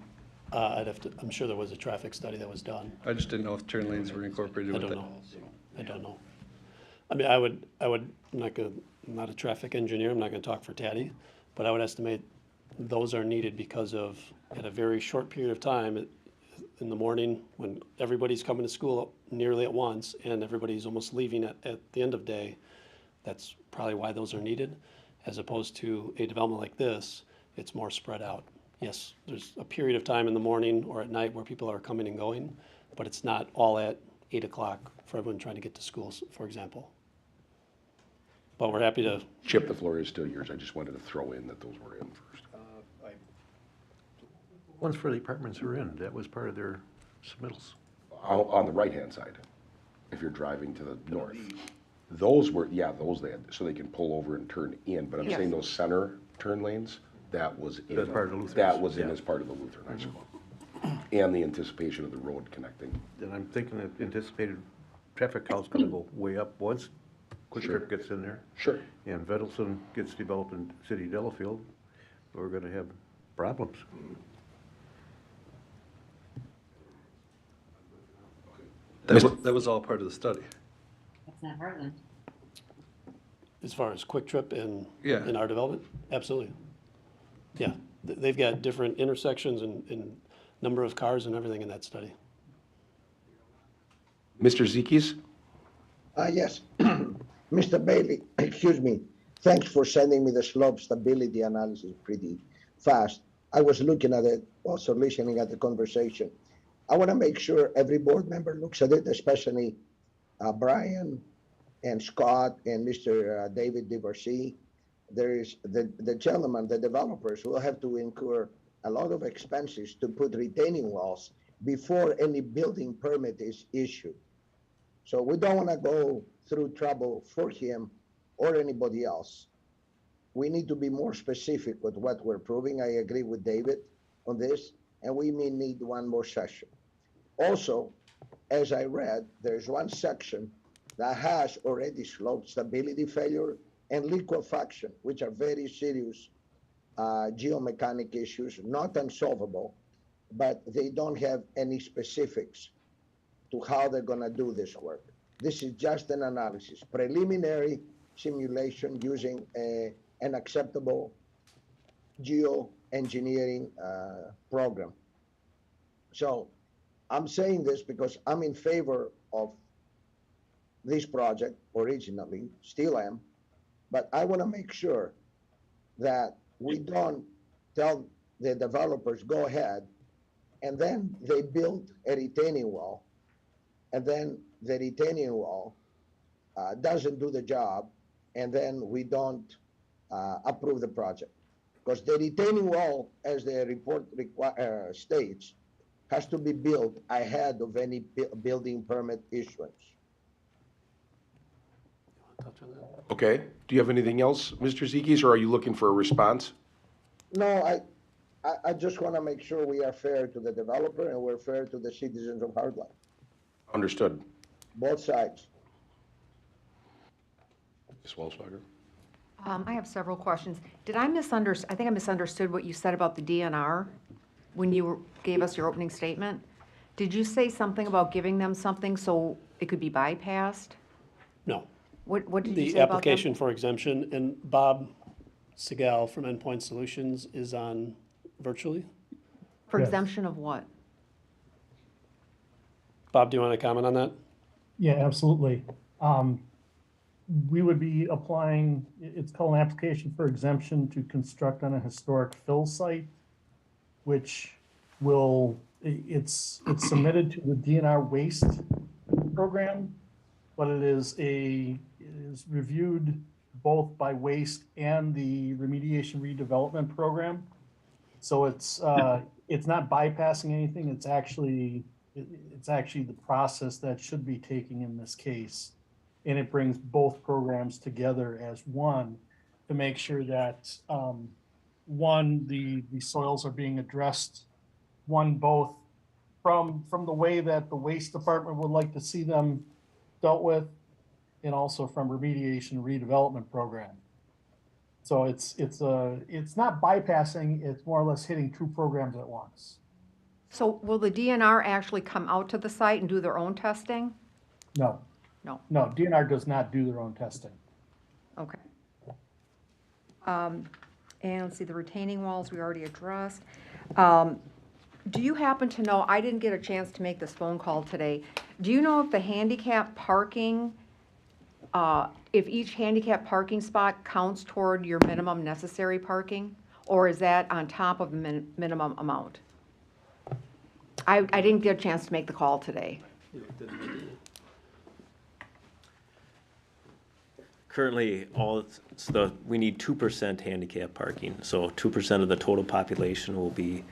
I'm sure there was a traffic study that was done. I just didn't know if turn lanes were incorporated I with don't that. know. I don't know. I mean, I'm not a traffic engineer, I'm not gonna talk for Taddy, but I would estimate those are needed because of, at a very short period of time, in the morning, when everybody's coming to school nearly at once, and everybody's almost leaving at the end of day, that's probably why those are needed, as opposed to a development like this, it's more spread out. Yes, there's a period of time in the morning or at night where people are coming and going, but it's not all at 8 o'clock for everyone trying to get to schools, for example. But we're happy to. Chip, the floor is still yours. I just wanted to throw in that those were in first. Ones for the apartments are in, that was part of their submittals. On the right-hand side, if you're driving to the north. Those were, yeah, those they had, so they can pull over and turn in, but I'm Yes. saying those center turn lanes, that was in. That's part of the Lutherans, That was in yeah. as part of the Lutheran High School. And the anticipation of the road connecting. And I'm thinking that anticipated traffic count's gonna go way up once Quick Trip gets in there. Sure. And Vedelson gets developed in City of Delafield, we're gonna have problems. That was all part of the study. That's not Heartland. As far as Quick Trip in, Yeah. in our development? Absolutely. Yeah, they've got different intersections and number of cars and everything in that study. Mr. Zekis? Yes, Mr. Bailey, excuse me. Thanks for sending me the slope stability analysis pretty fast. I was looking at it, also listening at the conversation. I want to make sure every board member looks at it, especially Brian and Scott and Mr. David DeVarcy. There is the gentleman, the developers will have to incur a lot of expenses to put retaining walls before any building permit is issued. So we don't want to go through trouble for him or anybody else. We need to be more specific with what we're proving. I agree with David on this, and we may need one more session. Also, as I read, there's one section that has already slope stability failure and liquefaction, which are very serious geomechanic issues, not unsolvable, but they don't have any specifics to how they're going to do this work. This is just an analysis, preliminary simulation using an acceptable geoengineering program. So I'm saying this because I'm in favor of this project originally, still am, but I want to make sure that we don't tell the developers, go ahead, and then they build a retaining wall, and then the retaining wall doesn't do the job, and then we don't approve the project. Because the retaining wall, as the report states, has to be built ahead of any building permit issuance. Okay. Do you have anything else, Mr. Zekis, or are you looking for a response? No, I just want to make sure we are fair to the developer and we're fair to the citizens of Heartland, Understood. both sides. Ms. Welsberger? I have several questions. Did I misunderstand? I think I misunderstood what you said about the DNR when you gave us your opening statement. Did you say something about giving them something so it could be bypassed? No. What did you The say about them? application for exemption, and Bob Segal from Endpoint Solutions is on virtually. For Yes. exemption of what? Bob, do you want to comment on that? Yeah, absolutely. We would be applying, it's called an application for exemption to construct on a historic fill site, which will, it's submitted to the DNR waste program, but it is reviewed both by waste and the remediation redevelopment program. So it's not bypassing anything. It's actually the process that should be taking in this case. And it brings both programs together as one to make sure that, one, the soils are being addressed, both from the way that the waste department would like to see them dealt with, and also from remediation redevelopment program. So it's not bypassing, it's more or less hitting two programs at once. So will the DNR actually come out to the site and do their own testing? No. No. No, DNR does not do their own testing. Okay. And let's see, the retaining walls we already addressed. Do you happen to know, I didn't get a chance to make this phone call today. Do you know if the handicap parking, if each handicap parking spot counts toward your minimum necessary parking? Or is that on top of the minimum amount? I didn't get a chance to make the call today. Currently, we need 2% handicap parking, so 2% of the total population will be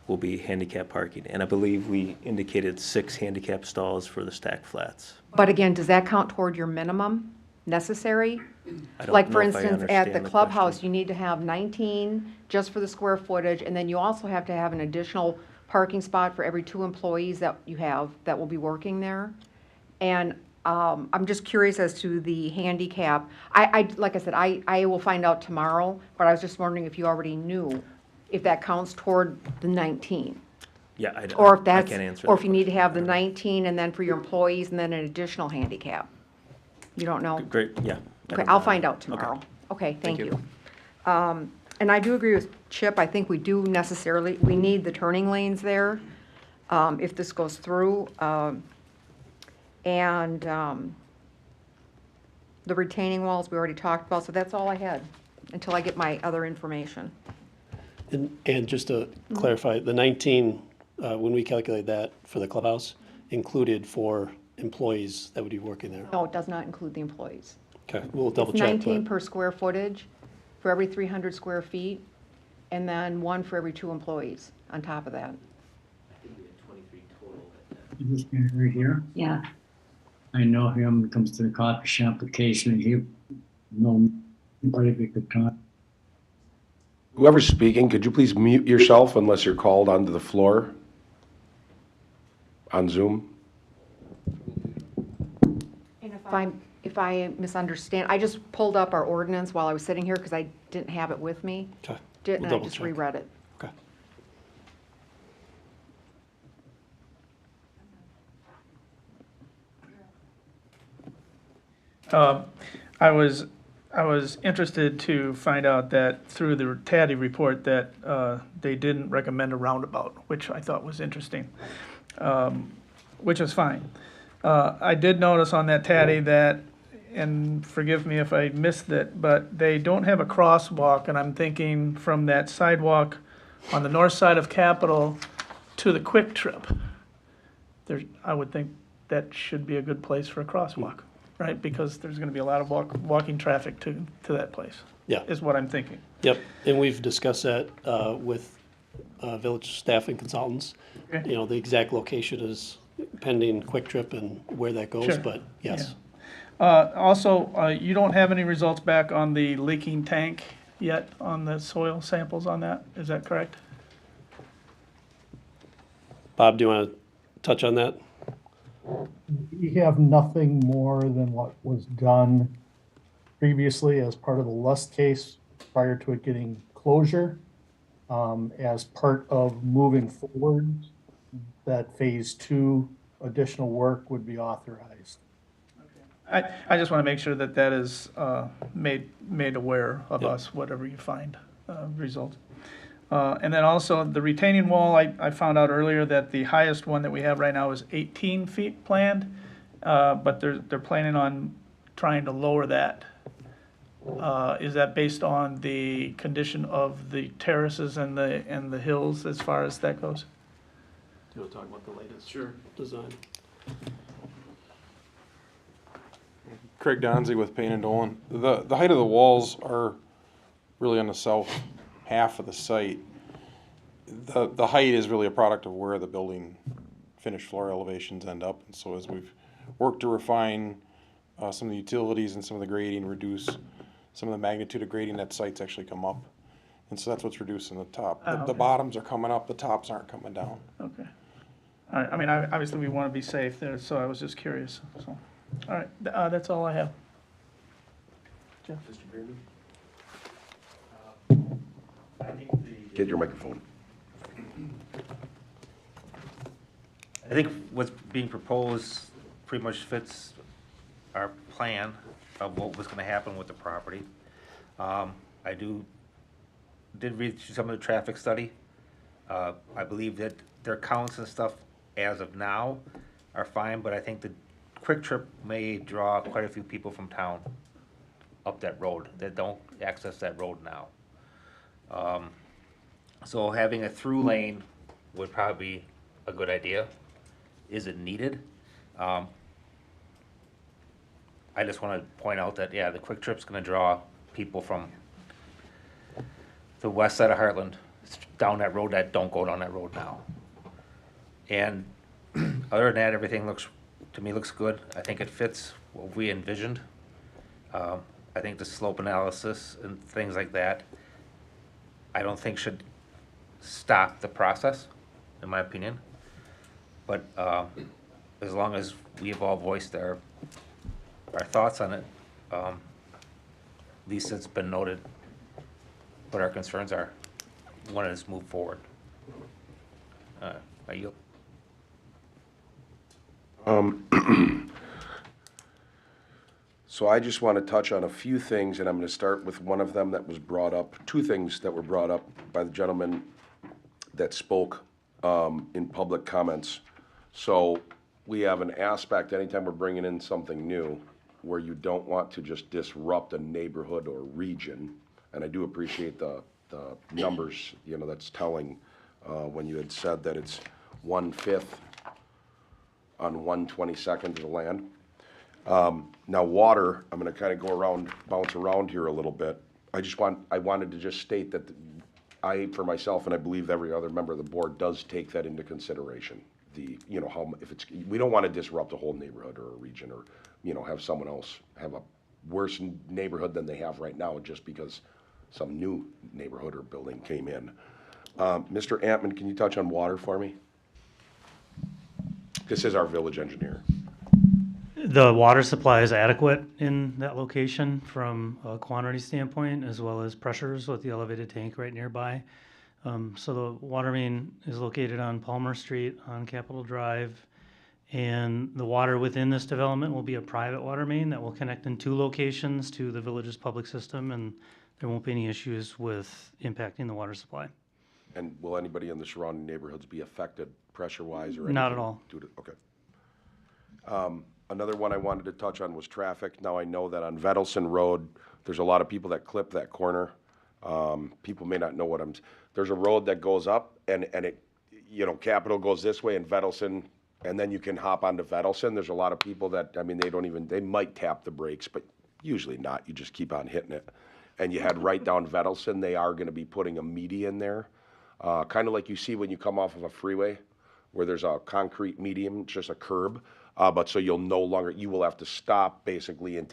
will be handicap parking. And I believe we indicated 6 handicap stalls for the stacked flats. But again, does that count toward your minimum necessary? I don't Like, for know if I instance, at the understand the clubhouse, question. you need to have 19 just for the square footage, and then you also have to have an additional parking spot for every 2 employees that you have that will be working there. And I'm just curious as to the handicap. Like I said, I will find out tomorrow, but I was just wondering if you already knew if that counts toward the 19. Yeah, Or if I that's, can't answer or that if you need to have the 19 and then for your employees and then an additional handicap. You don't know? Great, yeah. I Okay, don't I'll know. find out Okay. tomorrow. Okay, Thank thank you. you. And I do agree with Chip, I think we do necessarily, we need the turning lanes there, if this goes through. And the retaining walls, we already talked about, so that's all I had, until I get my other information. And just to clarify, the 19, when we calculate that for the clubhouse, included for employees that would be working there. No, it does not include the employees. Okay, we'll double It's check. 19 but- per square footage for every 300 square feet, and then 1 for every 2 employees on top of that. This guy right here, Yeah. I know him, when it comes to the codfish application, he know anybody that could talk. Whoever's speaking, could you please mute yourself unless you're called onto the floor on Zoom? And if I misunderstand, I just pulled up our ordinance while I was sitting here because I didn't have it with me. Okay. Didn't, We'll and I double just check. reread it. Okay. I was interested to find out that through the TADDY report that they didn't recommend a roundabout, which I thought was interesting, which is fine. I did notice on that TADDY that, and forgive me if I missed it, but they don't have a crosswalk, and I'm thinking from that sidewalk on the north side of Capitol to the Quick Trip. I would think that should be a good place for a crosswalk, right? Because there's gonna be a lot of walking traffic to that place. Yeah. Is what I'm thinking. Yep, and we've discussed that with village staff and consultants. Okay. You know, the exact location is pending Quick Trip and where that goes, Sure. but yes. Also, you don't have any results back on the leaking tank yet on the soil samples on that, is that correct? Bob, do you want to touch on that? We have nothing more than what was done previously as part of the Lust case prior to it getting closure. As part of moving forward, that phase 2 additional work would be authorized. I just want to make sure that that is made aware of Yep. us, whatever you find results. And then also the retaining wall, I found out earlier that the highest one that we have right now is 18 feet planned, but they're planning on trying to lower that. Is that based on the condition of the terraces and the hills as far as that goes? Do you want to talk about the latest design? Craig Donzie with Payne and Dolan. The height of the walls are really on the south half of the site. The height is really a product of where the building finished floor elevations end up. And so as we've worked to refine some of the utilities and some of the grading, reduce some of the magnitude of grading, that site's actually come up. And so that's what's reducing the top. Oh, The okay. bottoms are coming up, the tops aren't coming down. Okay. All right, I mean, obviously, we want to be safe there, so I was just curious, so. All right, that's all I have. Jeff? Get your microphone. I think what's being proposed pretty much fits our plan of what was gonna happen with the property. I did read through some of the traffic study. I believe that their counts and stuff as of now are fine, but I think the Quick Trip may draw quite a few people from town up that road that don't access that road now. So having a through lane would probably be a good idea. Is it needed? I just want to point out that, yeah, the Quick Trip's gonna draw people from the west side of Heartland down that road that don't go down that road now. And other than that, everything looks, to me, looks good. I think it fits what we envisioned. I think the slope analysis and things like that, I don't think should stop the process, in my opinion. But as long as we've all voiced our thoughts on it, at least it's been noted what our concerns are. One is move forward. I yield. So I just want to touch on a few things, and I'm going to start with one of them that was brought up, two things that were brought up by the gentleman that spoke in public comments. So we have an aspect, anytime we're bringing in something new, where you don't want to just disrupt a neighborhood or region. And I do appreciate the numbers, you know, that's telling when you had said that it's 1/5 on 1/22 of the land. Now water, I'm going to kind of go around, bounce around here a little bit. I wanted to just state that I, for myself, and I believe every other member of the board does take that into consideration. You know, how, if it's, we don't want to disrupt a whole neighborhood or a region, or, you know, have someone else have a worse neighborhood than they have right now just because some new neighborhood or building came in. Mr. Antman, can you touch on water for me? This is our village engineer. The water supply is adequate in that location from a quantity standpoint, as well as pressures with the elevated tank right nearby. So the water main is located on Palmer Street on Capitol Drive, and the water within this development will be a private water main that will connect in 2 locations to the village's public system, and there won't be any issues with impacting the water supply. And will anybody in the surrounding neighborhoods be affected pressure-wise or anything? Not at all. Okay. Another one I wanted to touch on was traffic. Now, I know that on Vedelson Road, there's a lot of people that clip that corner. People may not know what there's a road that goes up and it, you know, Capitol goes this way and Vedelson, and then you can hop onto Vedelson. There's a lot of people that, I mean, they might tap the brakes, but usually not. You just keep on hitting it. And you head right down Vedelson. They are going to be putting a median there. Kind of like you see when you come off of a freeway where there's a concrete median, just a curb. But so you will have to stop basically and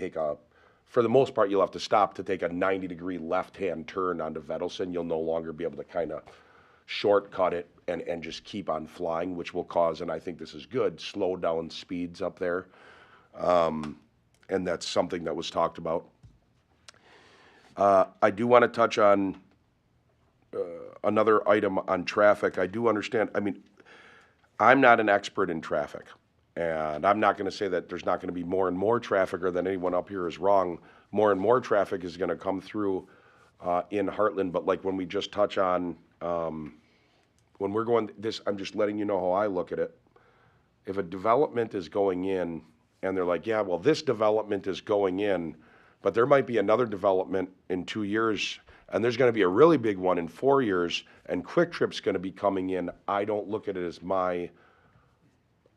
for the most part, you'll have to stop to take a 90-degree left-hand turn onto Vedelson. You'll no longer be able to kind of shortcut it and just keep on flying, which will cause, and I think this is good, slow down speeds up there. And that's something that was talked about. I do want to touch on another item on traffic. I do understand, I mean, I'm not an expert in traffic. And I'm not going to say that there's not going to be more and more traffic or that anyone up here is wrong. More and more traffic is going to come through in Heartland. But like when we just touch on, when we're going this, I'm just letting you know how I look at it. If a development is going in and they're like, yeah, well, this development is going in, but there might be another development in 2 years, and there's going to be a really big one in 4 years, and Quick Trip's going to be coming in. I don't look at it as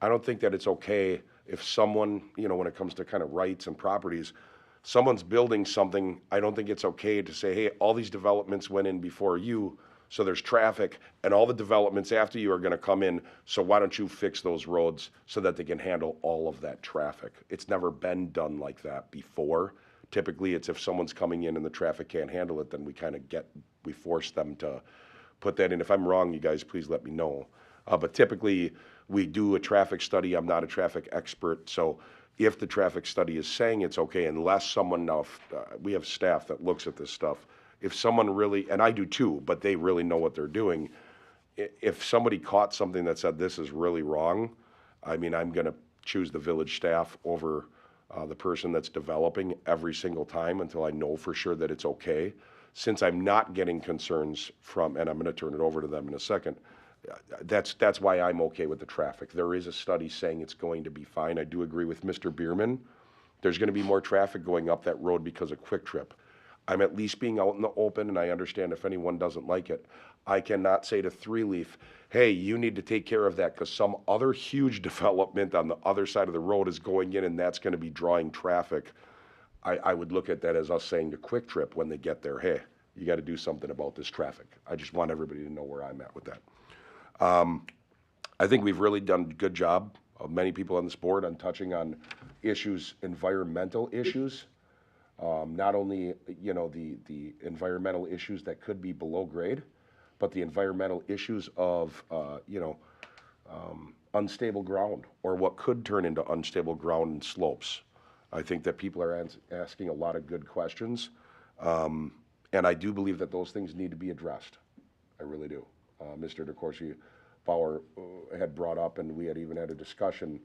I don't think that it's okay if someone, you know, when it comes to kind of rights and properties, someone's building something, I don't think it's okay to say, hey, all these developments went in before you, so there's traffic, and all the developments after you are going to come in, so why don't you fix those roads so that they can handle all of that traffic? It's never been done like that before. Typically, it's if someone's coming in and the traffic can't handle it, then we force them to put that in. If I'm wrong, you guys, please let me know. But typically, we do a traffic study. I'm not a traffic expert, so if the traffic study is saying it's okay, unless someone, now, we have staff that looks at this stuff, if someone really, and I do too, but they really know what they're doing, if somebody caught something that said this is really wrong, I mean, I'm going to choose the village staff over the person that's developing every single time until I know for sure that it's okay. Since I'm not getting concerns from, and I'm going to turn it over to them in a second, that's why I'm okay with the traffic. There is a study saying it's going to be fine. I do agree with Mr. Bierman. There's going to be more traffic going up that road because of Quick Trip. I'm at least being out in the open, and I understand if anyone doesn't like it. I cannot say to Three Leaf, hey, you need to take care of that because some other huge development on the other side of the road is going in, and that's going to be drawing traffic. I would look at that as us saying to Quick Trip when they get there, hey, you got to do something about this traffic. I just want everybody to know where I'm at with that. I think we've really done a good job of many people on this board on touching on issues, environmental issues. Not only, the environmental issues that could be below grade, but the environmental issues of, unstable ground or what could turn into unstable ground and slopes. I think that people are asking a lot of good questions. And I do believe that those things need to be addressed. I really do. Mr. DeCourcy Bauer had brought up, and we had even had a discussion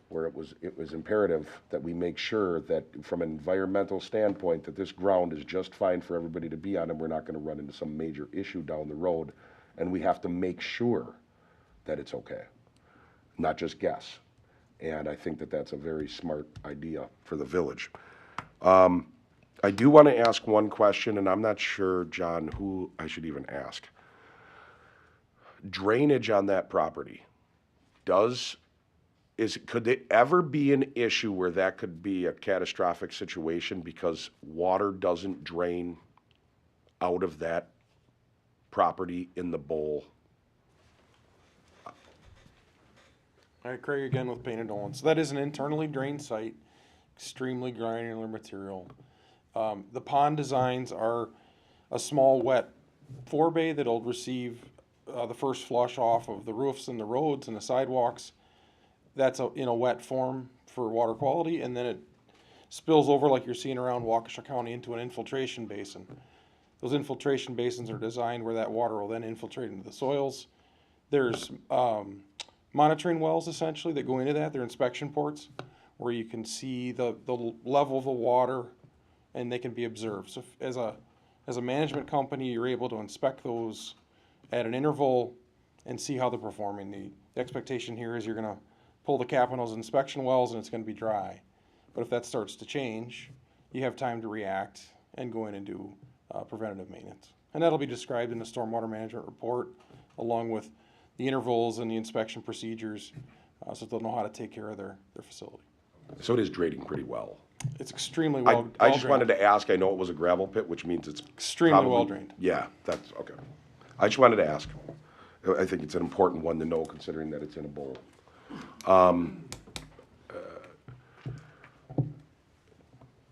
where it was imperative that we make sure that from an environmental standpoint that this ground is just fine for everybody to be on, and we're not going to run into some major issue down the road, and we have to make sure that it's okay, not just guess. And I think that that's a very smart idea for the village. I do want to ask one question, and I'm not sure, John, who I should even ask. Drainage on that property, could it ever be an issue where that could be a catastrophic situation because water doesn't drain out of that property in the bowl? All right, Craig again with Painted Dolan. So that is an internally drained site, extremely granular material. The pond designs are a small wet forebay that'll receive the first flush off of the roofs and the roads and the sidewalks. That's in a wet form for water quality, and then it spills over like you're seeing around Waukesha County into an infiltration basin. Those infiltration basins are designed where that water will then infiltrate into the soils. There's monitoring wells essentially that go into that. They're inspection ports where you can see the level of the water and they can be observed. So as a management company, you're able to inspect those at an interval and see how they're performing. The expectation here is you're going to pull the cap on those inspection wells and it's going to be dry. But if that starts to change, you have time to react and go in and do preventative maintenance. And that'll be described in the stormwater management report along with the intervals and the inspection procedures so they'll know how to take care of their facility. So it is draining pretty well. It's extremely well I just wanted to ask, I know it was a gravel pit, which means it's extremely well drained. Yeah, that's okay. I just wanted to ask. I think it's an important one to know considering that it's in a bowl.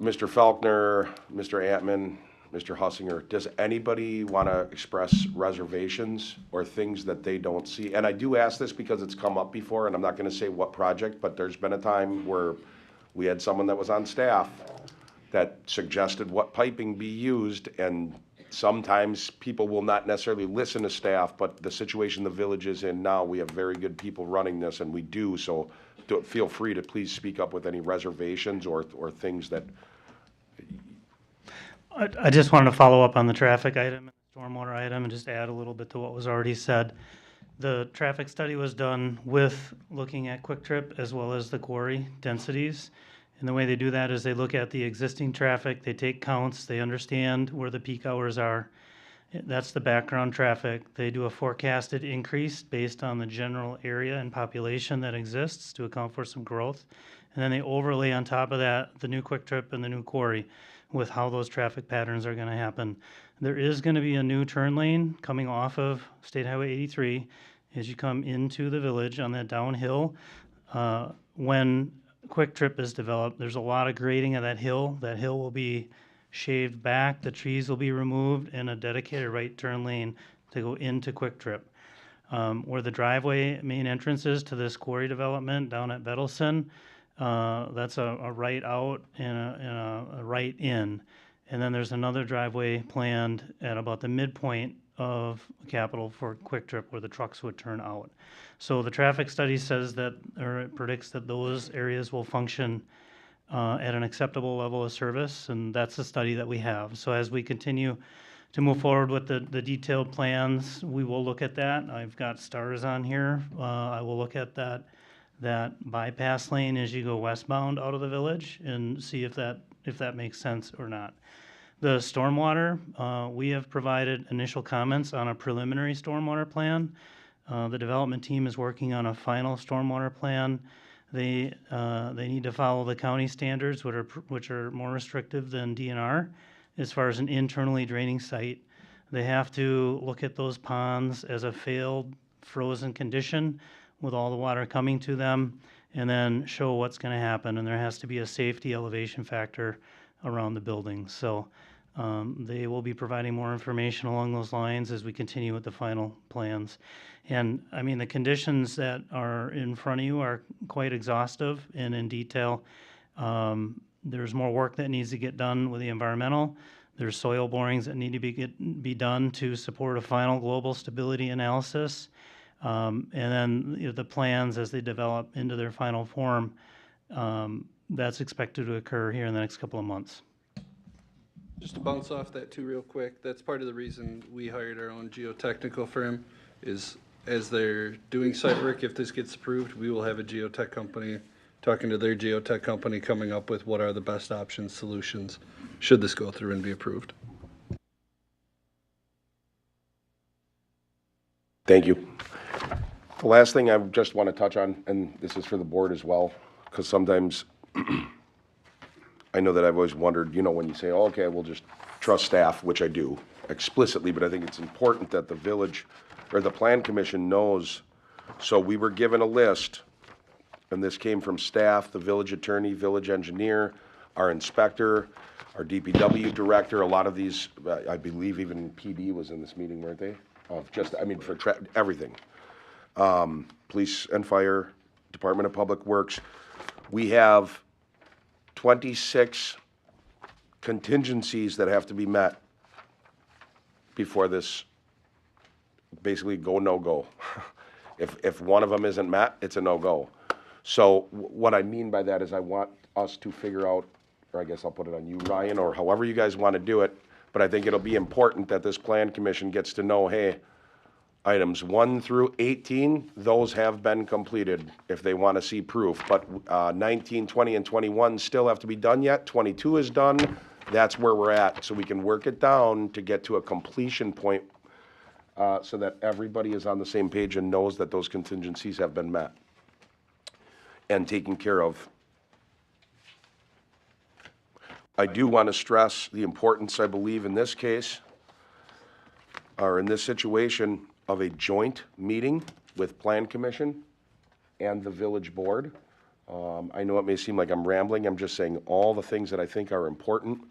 Mr. Faulkner, Mr. Antman, Mr. Hussinger, does anybody want to express reservations or things that they don't see? And I do ask this because it's come up before, and I'm not going to say what project, but there's been a time where we had someone that was on staff that suggested what piping be used, and sometimes people will not necessarily listen to staff, but the situation the village is in now, we have very good people running this, and we do, so feel free to please speak up with any reservations or things that... I just wanted to follow up on the traffic item and the stormwater item and just add a little bit to what was already said. The traffic study was done with looking at Quick Trip as well as the quarry densities. And the way they do that is they look at the existing traffic, they take counts, they understand where the peak hours are. That's the background traffic. They do a forecasted increase based on the general area and population that exists to account for some growth. And then they overlay on top of that the new Quick Trip and the new quarry with how those traffic patterns are going to happen. There is going to be a new turn lane coming off of State Highway 83 as you come into the village on that downhill. When Quick Trip is developed, there's a lot of grading of that hill. That hill will be shaved back, the trees will be removed, and a dedicated right turn lane to go into Quick Trip. Where the driveway main entrance is to this quarry development down at Bettleson, that's a right out and a right in. And then there's another driveway planned at about the midpoint of E.Capitol for Quick Trip where the trucks would turn out. So the traffic study says that, or it predicts that those areas will function at an acceptable level of service, and that's the study that we have. So as we continue to move forward with the detailed plans, we will look at that. I've got stars on here. I will look at that bypass lane as you go westbound out of the village and see if that makes sense or not. The stormwater, we have provided initial comments on a preliminary stormwater plan. The development team is working on a final stormwater plan. They need to follow the county standards, which are more restrictive than DNR as far as an internally draining site. They have to look at those ponds as a failed frozen condition with all the water coming to them, and then show what's going to happen. And there has to be a safety elevation factor around the building. So they will be providing more information along those lines as we continue with the final plans. And I mean, the conditions that are in front of you are quite exhaustive and in detail. There's more work that needs to get done with the environmental. There's soil borings that need to be done to support a final global stability analysis. And then the plans as they develop into their final form, that's expected to occur here in the next couple of months. Just to bounce off that too real quick, that's part of the reason we hired our own geotechnical firm is as they're doing site work, if this gets approved, we will have a geotech company talking to their geotech company, coming up with what are the best options, solutions, should this go through and be approved. Thank you. The last thing I just want to touch on, and this is for the board as well, because sometimes I know that I've always wondered, you know, when you say, oh, okay, we'll just trust staff, which I do explicitly, but I think it's important that the village or the plan commission knows. So we were given a list, and this came from staff, the village attorney, village engineer, our inspector, our DPW director. A lot of these, I believe even PD was in this meeting, weren't they? Of just, I mean, for everything. Police and fire, Department of Public Works. We have 26 contingencies that have to be met before this basically go, no go. If one of them isn't met, it's a no-go. So what I mean by that is I want us to figure out, or I guess I'll put it on you, Ryan, or however you guys want to do it, but I think it'll be important that this plan commission gets to know, hey, items 1 through 18, those have been completed if they want to see proof. But 19, 20, and 21 still have to be done yet. 22 is done. That's where we're at. So we can work it down to get to a completion point so that everybody is on the same page and knows that those contingencies have been met and taken care of. I do want to stress the importance, I believe, in this case, or in this situation, of a joint meeting with Plan Commission and the village board. I know it may seem like I'm rambling. I'm just saying all the things that I think are important.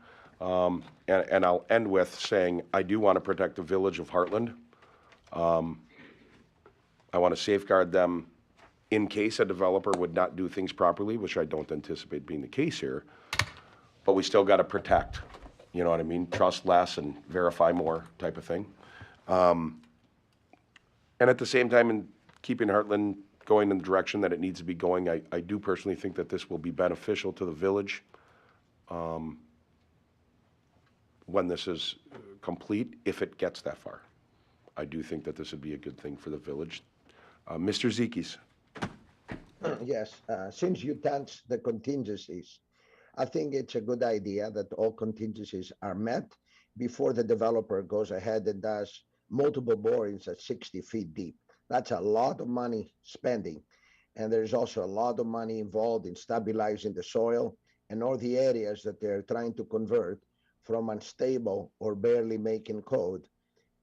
And I'll end with saying I do want to protect the village of Heartland. I want to safeguard them in case a developer would not do things properly, which I don't anticipate being the case here. But we still got to protect, you know what I mean? Trust less and verify more type of thing. And at the same time, in keeping Heartland going in the direction that it needs to be going, I do personally think that this will be beneficial to the village when this is complete, if it gets that far. I do think that this would be a good thing for the village. Mr. Zekis. Yes, since you touched the contingencies, I think it's a good idea that all contingencies are met before the developer goes ahead and does multiple borings at 60 feet deep. That's a lot of money spending. And there's also a lot of money involved in stabilizing the soil and all the areas that they're trying to convert from unstable or barely making code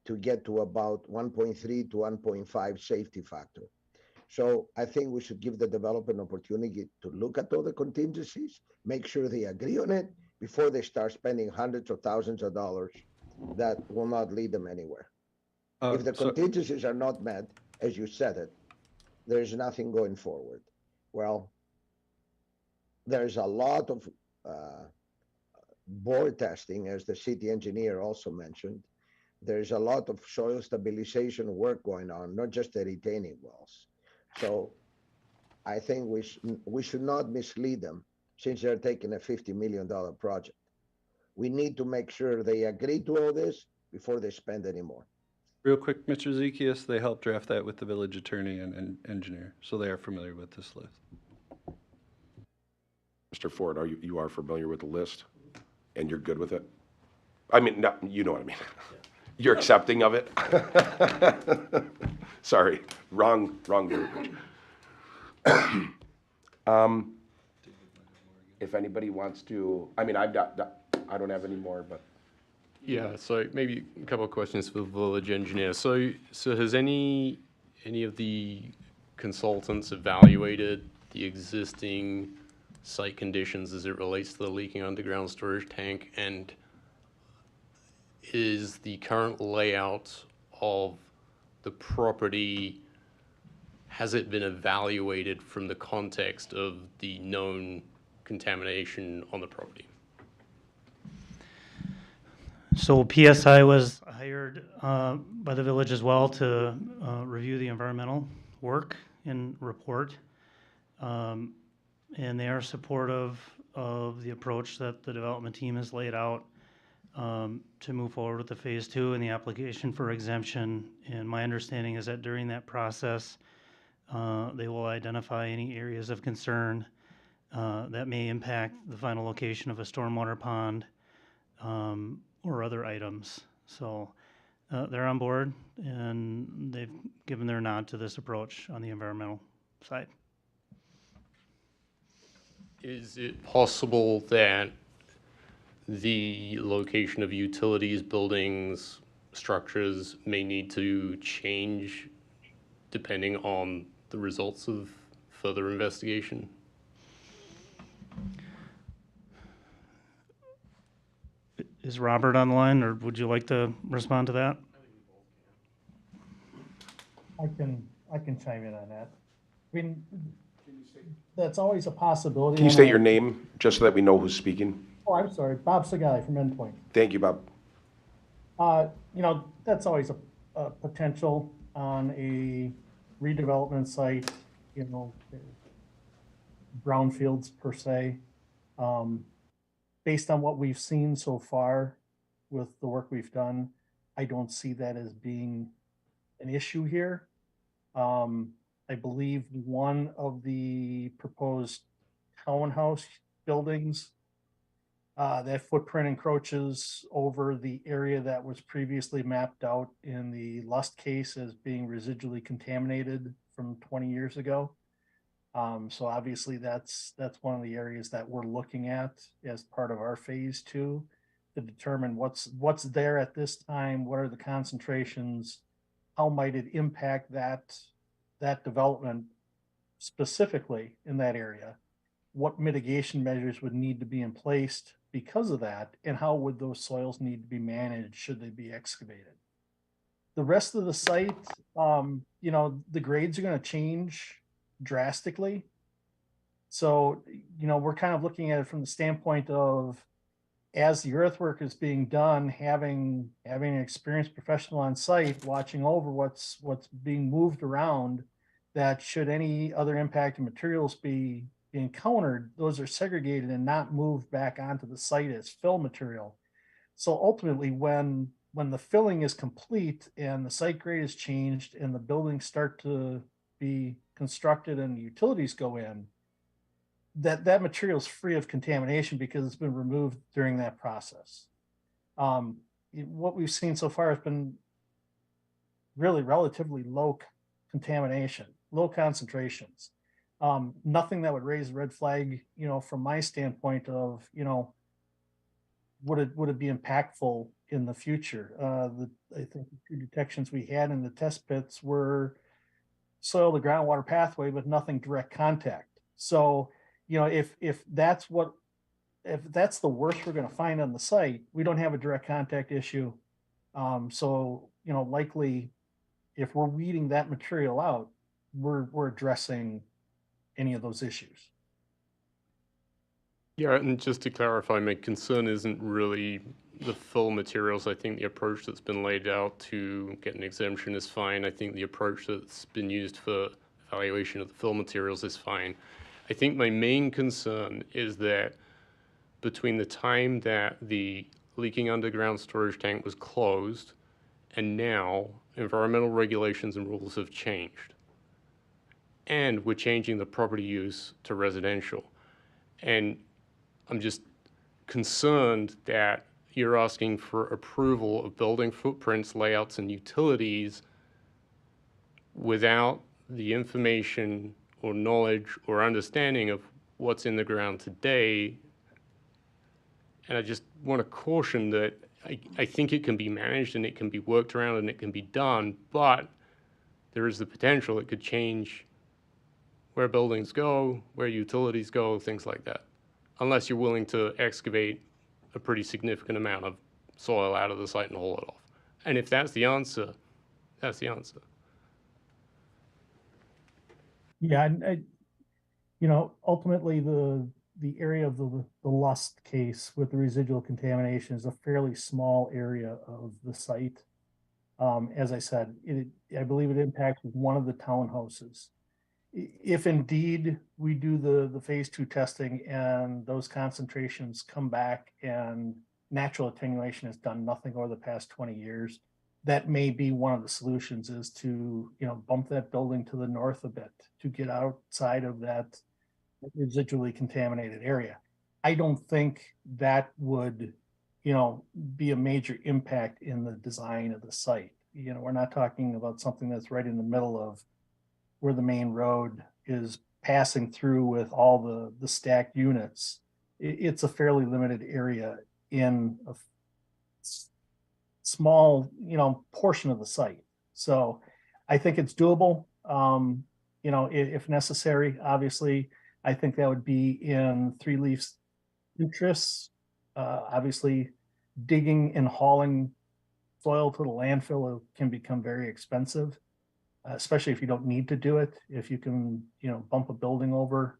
to get to about 1.3 to 1.5 safety factor. So I think we should give the developer an opportunity to look at all the contingencies, make sure they agree on it before they start spending hundreds of thousands of dollars that will not lead them anywhere. If the contingencies are not met, as you said it, there's nothing going forward. Well, there's a lot of bore testing, as the city engineer also mentioned. There's a lot of soil stabilization work going on, not just the retaining walls. So I think we should not mislead them since they're taking a $50 million project. We need to make sure they agree to all this before they spend any more. Real quick, Mr. Zekias, they helped draft that with the village attorney and engineer, so they are familiar with this list. Mr. Ford, you are familiar with the list and you're good with it? I mean, no, you know what I mean. You're accepting of it? Sorry, wrong verbiage. If anybody wants to, I mean, I don't have any more, but Yeah, so maybe a couple of questions for the village engineer. So has any of the consultants evaluated the existing site conditions as it relates to the leaking underground storage tank? And is the current layout of the property, has it been evaluated from the context of the known contamination on the property? So PSI was hired by the village as well to review the environmental work and report. And they are supportive of the approach that the development team has laid out to move forward with the phase 2 and the application for exemption. And my understanding is that during that process, they will identify any areas of concern that may impact the final location of a stormwater pond or other items. So they're on board, and they've given their nod to this approach on the environmental side. Is it possible that the location of utilities, buildings, structures may need to change depending on the results of further investigation? Is Robert on the line, or would you like to respond to that? I can chime in on that. I mean, that's always a possibility. Can you state your name, just so that we know who's speaking? Oh, I'm sorry, Bob Segali from Endpoint. Thank you, Bob. You know, that's always a potential on a redevelopment site, you know, brownfields per se. Based on what we've seen so far with the work we've done, I don't see that as being an issue here. I believe one of the proposed townhouse buildings, that footprint encroaches over the area that was previously mapped out in the Lust case as being residually contaminated from 20 years ago. So obviously that's one of the areas that we're looking at as part of our phase 2 to determine what's there at this time, what are the concentrations, how might it impact that development specifically in that area, what mitigation measures would need to be in place because of that, and how would those soils need to be managed should they be excavated. The rest of the site, you know, the grades are going to change drastically. So, you know, we're kind of looking at it from the standpoint of, as the earthwork is being done, having an experienced professional on site watching over what's being moved around, that should any other impacted materials be encountered, those are segregated and not moved back onto the site as fill material. So ultimately, when the filling is complete and the site grade is changed and the buildings start to be constructed and utilities go in, that material is free of contamination because it's been removed during that process. What we've seen so far has been really relatively low contamination, low concentrations. Nothing that would raise a red flag, you know, from my standpoint of, you know, would it be impactful in the future? I think the 2 detections we had in the test pits were soil to groundwater pathway, but nothing direct contact. So, you know, if that's the worst we're going to find on the site, we don't have a direct contact issue. So, you know, likely if we're weeding that material out, we're addressing any of those issues. Yeah, and just to clarify, my concern isn't really the fill materials. I think the approach that's been laid out to get an exemption is fine. I think the approach that's been used for evaluation of the fill materials is fine. I think my main concern is that between the time that the leaking underground storage tank was closed and now, environmental regulations and rules have changed. And we're changing the property use to residential. And I'm just concerned that you're asking for approval of building footprints, layouts, and utilities without the information or knowledge or understanding of what's in the ground today. And I just want to caution that I think it can be managed and it can be worked around and it can be done, but there is the potential it could change where buildings go, where utilities go, things like that, unless you're willing to excavate a pretty significant amount of soil out of the site and haul it off. And if that's the answer, that's the answer. Yeah, you know, ultimately the area of the Lust case with the residual contamination is a fairly small area of the site. As I said, I believe it impacts one of the townhouses. If indeed we do the phase 2 testing and those concentrations come back and natural attenuation has done nothing over the past 20 years, that may be one of the solutions, is to, you know, bump that building to the north a bit to get outside of that residually contaminated area. I don't think that would, you know, be a major impact in the design of the site. You know, we're not talking about something that's right in the middle of where the main road is passing through with all the stacked units. It's a fairly limited area in a small, you know, portion of the site. So I think it's doable. You know, if necessary, obviously, I think that would be in Three Leafs' interests. Obviously, digging and hauling soil to the landfill can become very expensive, especially if you don't need to do it. If you can, you know, bump a building over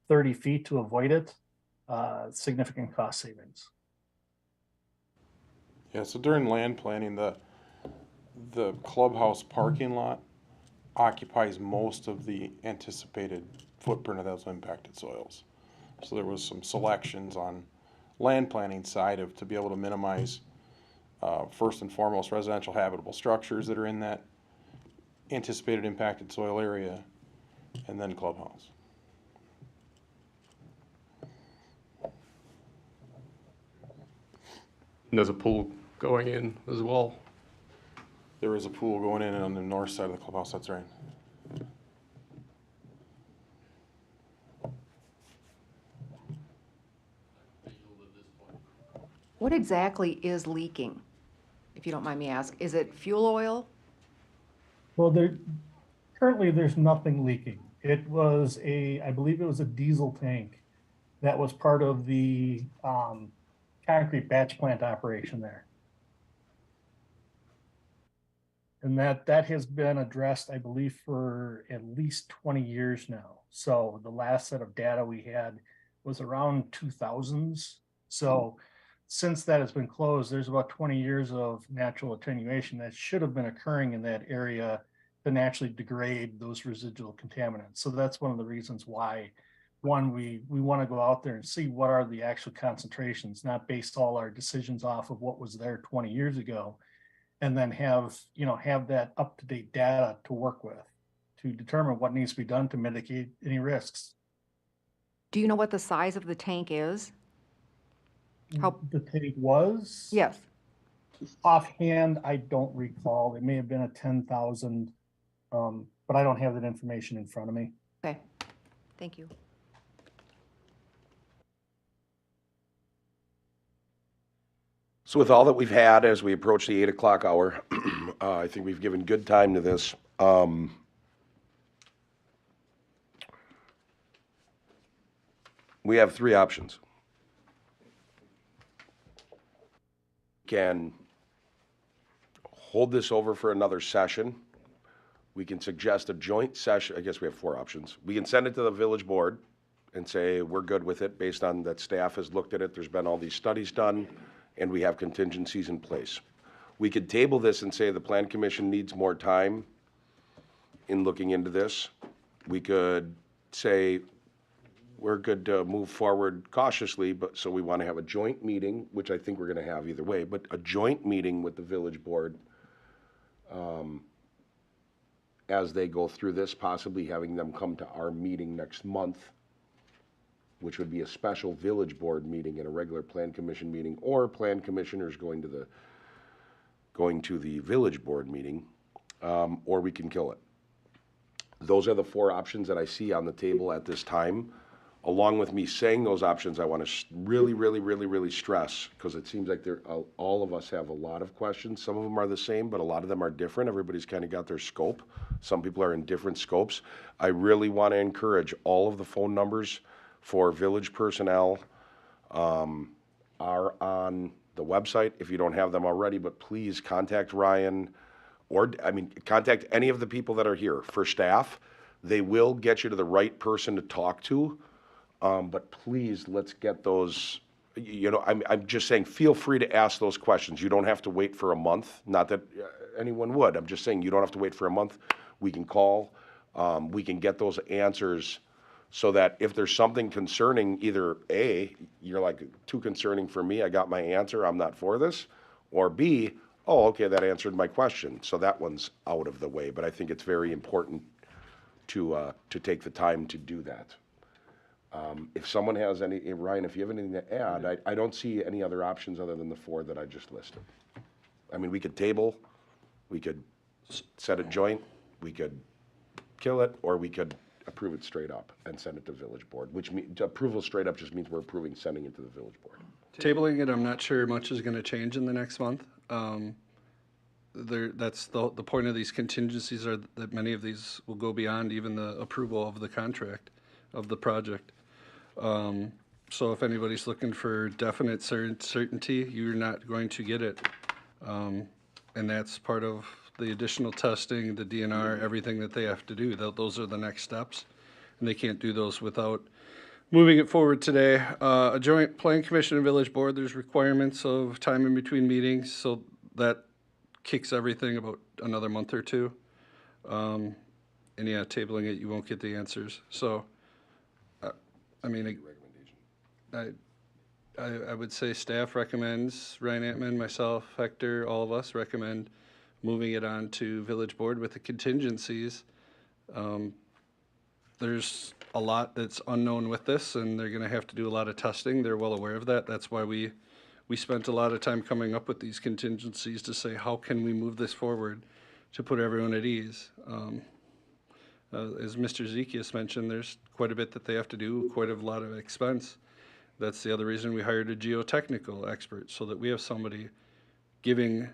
30 feet to avoid it, significant cost savings. Yeah, so during land planning, the clubhouse parking lot occupies most of the anticipated footprint of those impacted soils. So there was some selections on land planning side to be able to minimize, first and foremost, residential habitable structures that are in that anticipated impacted soil area, and then clubhouse. And there's a pool going in as well. There is a pool going in on the north side of the clubhouse, that's right. What exactly is leaking, if you don't mind me asking? Is it fuel oil? Well, currently there's nothing leaking. It was I believe it was a diesel tank that was part of the concrete batch plant operation there. And that has been addressed, I believe, for at least 20 years now. So the last set of data we had was around 2000s. So since that has been closed, there's about 20 years of natural attenuation that should have been occurring in that area to naturally degrade those residual contaminants. So that's one of the reasons why, one, we want to go out there and see what are the actual concentrations, not base all our decisions off of what was there 20 years ago, and then have that up-to-date data to work with to determine what needs to be done to mitigate any risks. Do you know what the size of the tank is? How the tank was? Yes. Offhand, I don't recall. It may have been a 10,000, but I don't have that information in front of me. Okay, thank you. So with all that we've had as we approach the 8 o'clock hour, I think we've given good time to this. We have three options. Can hold this over for another session. We can suggest a joint session. I guess we have four options. We can send it to the village board and say we're good with it based on that staff has looked at it. There's been all these studies done and we have contingencies in place. We could table this and say the Plan Commission needs more time in looking into this. We could say we're good to move forward cautiously, but so we want to have a joint meeting, which I think we're going to have either way, but a joint meeting with the village board as they go through this, possibly having them come to our meeting next month, which would be a special village board meeting and a regular Plan Commission meeting, or Plan Commissioners going to the village board meeting, or we can kill it. Those are the four options that I see on the table at this time. along with me saying those options, I want to really, really, really, really stress, because it seems like all of us have a lot of questions. Some of them are the same, but a lot of them are different. Everybody's kind of got their scope. Some people are in different scopes. I really want to encourage all of the phone numbers for village personnel are on the website if you don't have them already, but please contact Ryan or, contact any of the people that are here. For staff, they will get you to the right person to talk to. But please, let's get those, I'm just saying, feel free to ask those questions. You don't have to wait for a month. Not that anyone would. I'm just saying you don't have to wait for a month. We can call. We can get those answers so that if there's something concerning, either A, you're like, too concerning for me, I got my answer, I'm not for this, or B, oh, okay, that answered my question. So that one's out of the way. But I think it's very important to take the time to do that. If someone has Ryan, if you have anything to add, I don't see any other options other than the 4 that I just listed. We could table, we could set a joint, we could kill it, or we could approve it straight up and send it to village board, which approval straight up just means we're approving sending it to the village board. Tabling it, I'm not sure much is going to change in the next month. That's the point of these contingencies, are that many of these will go beyond even the approval of the contract of the project. So if anybody's looking for definite certainty, you're not going to get it. And that's part of the additional testing, the DNR, everything that they have to do. Those are the next steps, and they can't do those without moving it forward today. A joint plan commission and village board, there's requirements of time in between meetings, so that kicks everything about another month or two. And yeah, tabling it, you won't get the answers. So, I would say staff recommends, Ryan Antman, myself, Hector, all of us recommend moving it on to village board with the contingencies. There's a lot that's unknown with this, and they're going to have to do a lot of testing. They're well aware of that. That's why we spent a lot of time coming up with these contingencies to say, how can we move this forward to put everyone at ease? As Mr. Zekias mentioned, there's quite a bit that they have to do, quite a lot of expense. That's the other reason we hired a geotechnical expert, so that we have somebody giving,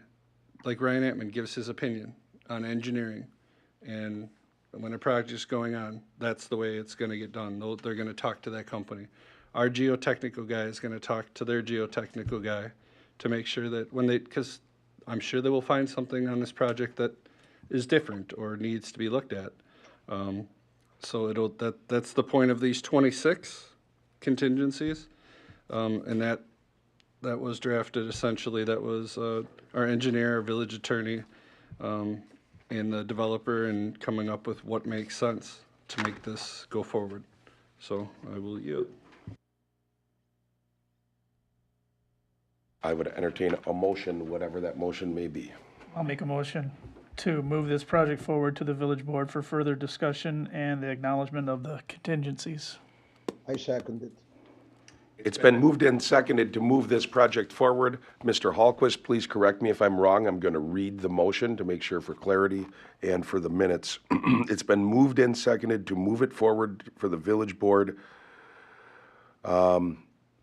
like Ryan Antman gives his opinion on engineering. And when a project is going on, that's the way it's going to get done. They're going to talk to that company. Our geotechnical guy is going to talk to their geotechnical guy to make sure that because I'm sure they will find something on this project that is different or needs to be looked at. So that's the point of these 26 contingencies. And that was drafted essentially, that was our engineer, our village attorney, and the developer, and coming up with what makes sense to make this go forward. So I will yield. I would entertain a motion, whatever that motion may be. I'll make a motion to move this project forward to the village board for further discussion and the acknowledgement of the contingencies. I second it. It's been moved and seconded to move this project forward. Mr. Hallquist, please correct me if I'm wrong. I'm going to read the motion to make sure for clarity and for the minutes. It's been moved and seconded to move it forward for the village board.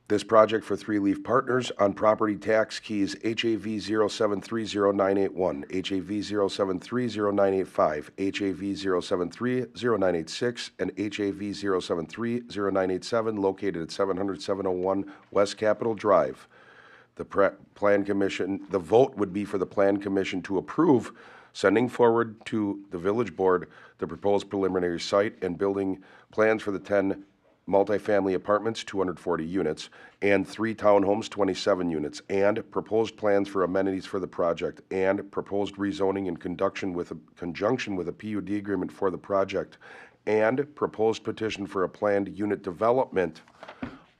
This project for Three Leaf Partners on property tax keys HAV 0730981, HAV 0730985, HAV 0730986, and HAV 0730987, located at 700-701 West Capitol Drive. The Plan Commission, the vote would be for the Plan Commission to approve sending forward to the village board the proposed preliminary site and building plans for the 10 multifamily apartments, 240 units, and 3 townhomes, 27 units, and proposed plans for amenities for the project, and proposed rezoning in conjunction with a PUD agreement for the project, and proposed petition for a planned unit development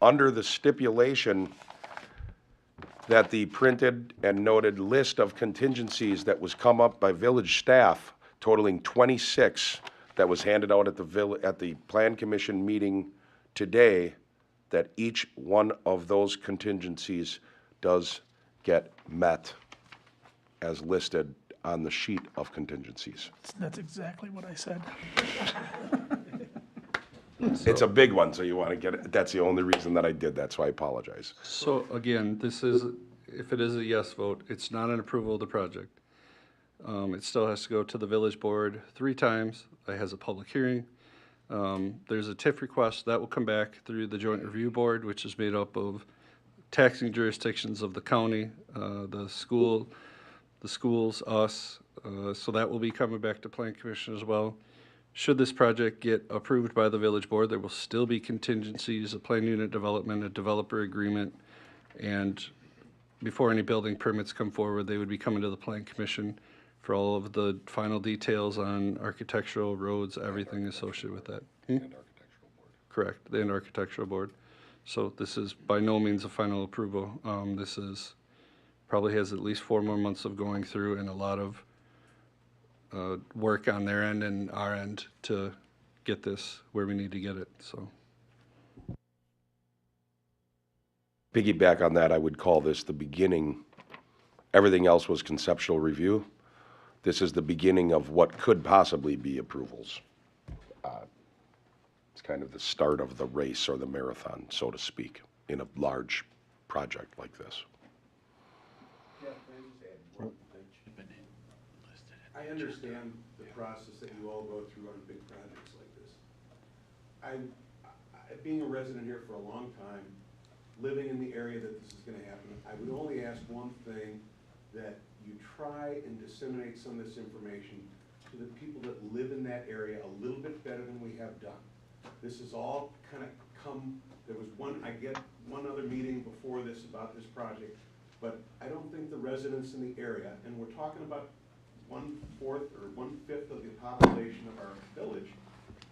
under the stipulation that the printed and noted list of contingencies that was come up by village staff totaling 26 that was handed out at the Plan Commission meeting today, that each one of those contingencies does get met as listed on the sheet of contingencies. That's exactly what I said. It's a big one, so you want to get it. That's the only reason that I did that, so I apologize. So again, this is, if it is a yes vote, it's not an approval of the project. It still has to go to the village board 3 times. It has a public hearing. There's a TIF request that will come back through the joint review board, which is made up of taxing jurisdictions of the county, the schools, us. So that will be coming back to Plan Commission as well. Should this project get approved by the village board, there will still be contingencies, a plan unit development, a developer agreement, and before any building permits come forward, they would be coming to the Plan Commission for all of the final details on architectural, roads, everything associated with that. And architectural board. Correct, and architectural board. So this is by no means a final approval. This is, probably has at least 4 more months of going through and a lot of work on their end and our end to get this where we need to get it, so. Piggyback on that, I would call this the beginning. Everything else was conceptual review. This is the beginning of what could possibly be approvals. It's kind of the start of the race or the marathon, so to speak, in a large project like this. I understand the process that you all go through on big projects like this. Being a resident here for a long time, living in the area that this is gonna happen, I would only ask one thing, that you try and disseminate some of this information to the people that live in that area a little bit better than we have done. This is all kind of there was I get one other meeting before this about this project, but I don't think the residents in the area, and we're talking about 1/4 or 1/5 of the population of our village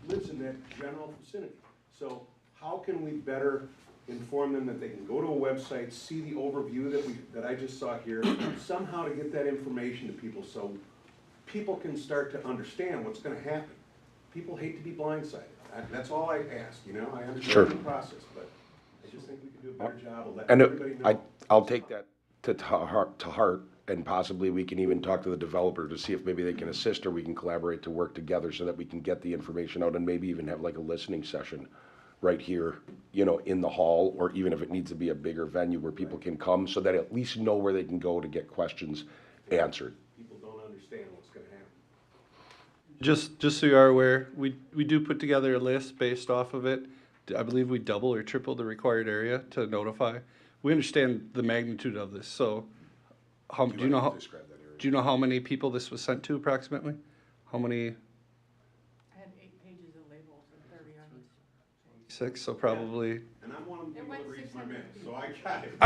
lives in that general vicinity. So how can we better inform them that they can go to a website, see the overview that I just saw here, somehow to get that information to people so people can start to understand what's gonna happen. People hate to be blindsided. That's all I ask, you know? I understand the process, but I just think we can do a better job of letting And everybody know. I'll take that to heart, and possibly we can even talk to the developer to see if maybe they can assist or we can collaborate to work together so that we can get the information out and maybe even have like a listening session right here, you know, in the hall, or even if it needs to be a bigger venue where people can come so that at least know where they can go to get questions answered. People don't understand what's gonna happen. Just so you are aware, we do put together a list based off of it. I believe we double or triple the required area to notify. We understand the magnitude of this, so do you know how many people this was sent to approximately? How many? I had 8 pages of labels and 30 on each. 6, so probably. And I'm one of the people that reads my mail, so I got it.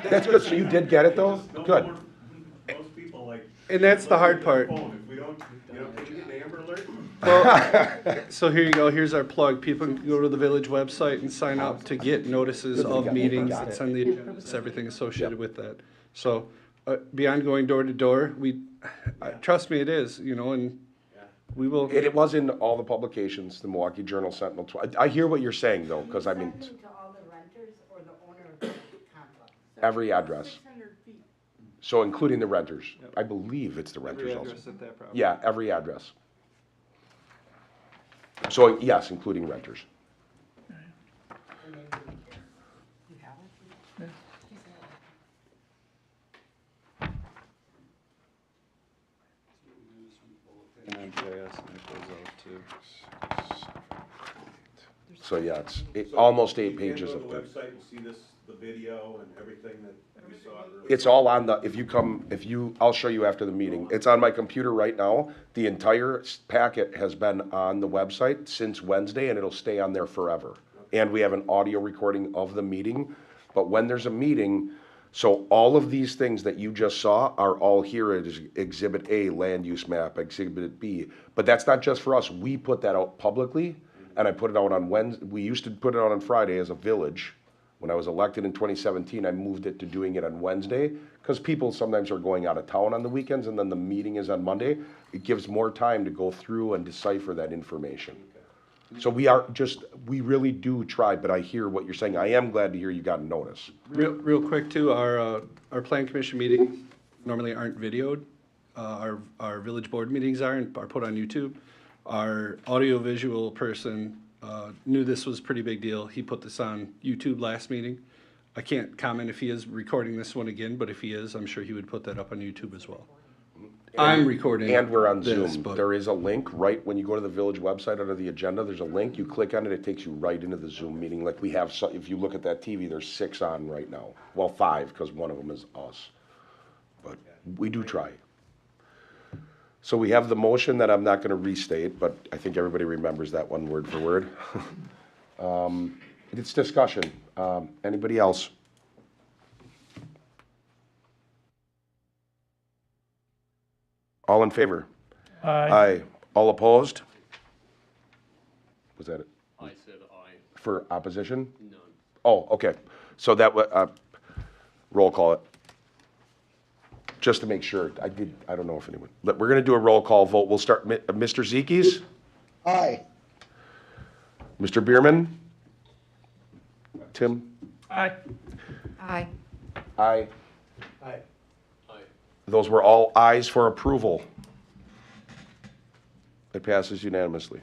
That's good, so you did get it though? Good. Most people like. And that's the hard part. If we don't, you know, can you get an Amber Alert? Well, so here you go, here's our plug. People can go to the village website and sign up to get notices of meetings, that send the agendas, everything associated with that. So, beyond going door to door, trust me, it is, you know, and we will. It was in all the publications, the Milwaukee Journal, Sentinel. I hear what you're saying though, because I mean, To all the renters or the owner of the complex? every address. 600 feet. So including the renters. I believe it's the renters also. Address at that property. Yeah, every address. So yes, including renters. You have it? And MPIS, and it goes out to. So yeah, it's almost 8 You pages can of go to it. the website and see the video and everything that we saw earlier. It's all on I'll show you after the meeting. It's on my computer right now. The entire packet has been on the website since Wednesday, and it'll stay on there forever. And we have an audio recording of the meeting, but when there's a meeting, so all of these things that you just saw are all here as Exhibit A, land use map, Exhibit B. But that's not just for us. We put that out publicly, and I put it out on Wednesday. We used to put it out on Friday as a village. When I was elected in 2017, I moved it to doing it on Wednesday, because people sometimes are going out of town on the weekends, and then the meeting is on Monday. It gives more time to go through and decipher that information. So we really do try, but I hear what you're saying. I am glad to hear you got a notice. Real quick too, our plan commission meetings normally aren't videoed. Our village board meetings are put on YouTube. Our audiovisual person knew this was a pretty big deal. He put this on YouTube last meeting. I can't comment if he is recording this one again, but if he is, I'm sure he would put that up on YouTube as well. I'm recording. And we're on this, Zoom. but- There is a link right when you go to the village website under the agenda, there's a link. You click on it, it takes you right into the Zoom meeting. Like we have, if you look at that TV, there's 6 on right now. Well, 5, because one of them is us. But we do try. So we have the motion that I'm not going to restate, but I think everybody remembers that one word for word. It's discussion. Anybody else? All in favor? Aye. All opposed? Was that it? I said aye. For opposition? None. Oh, okay. So that, roll call it. Just to make sure. I don't know if anyone, we're going to do a roll call vote. We'll start, Mr. Zekis? Aye. Mr. Bierman? Tim? Aye. Aye. Aye. Aye. Those were all ayes for approval. It passes unanimously.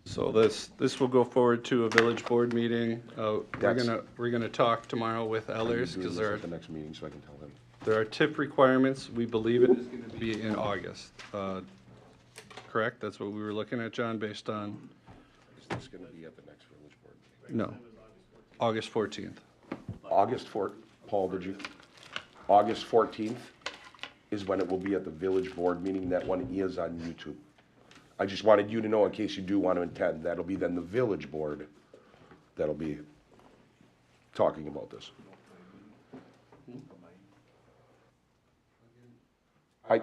So this will go forward to a village board meeting. We're gonna talk tomorrow with Ellers because there are the next meeting, so I can tell them. there are TIF requirements. We believe it is going to be in August. Correct? That's what we were looking at, John, based on, Is this going to be at the next village board meeting? no, August 14th. August 4th, Paul, did you? August 14th is when it will be at the village board meeting. That one is on YouTube. I just wanted you to know in case you do want to attend. That'll be then the village board that'll be talking about this.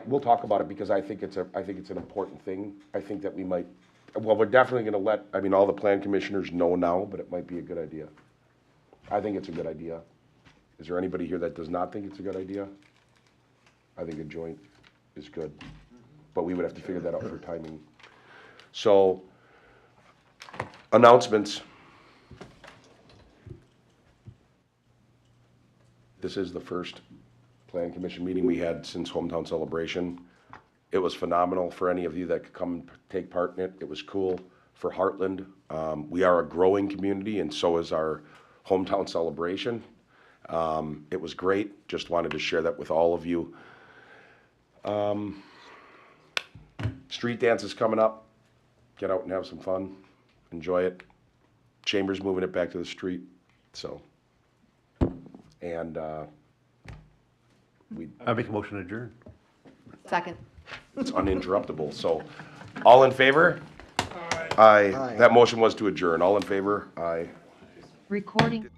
We'll talk about it because I think it's an important thing. I think that we might, well, we're definitely going to let, all the plan commissioners know now, but it might be a good idea. I think it's a good idea. Is there anybody here that does not think it's a good idea? I think a joint is good, but we would have to figure that out for timing. So, announcements. This is the first Plan Commission meeting we had since Hometown Celebration. It was phenomenal for any of you that could come and take part in it. It was cool for Heartland. We are a growing community, and so is our Hometown Celebration. It was great. Just wanted to share that with all of you. Street dance is coming up. Get out and have some fun. Enjoy it. Chamber's moving it back to the street. So, and I make a motion to adjourn. Second. it's uninterruptible. So, all in favor? Aye. Aye. That motion was to adjourn. All in favor? Aye. Recording.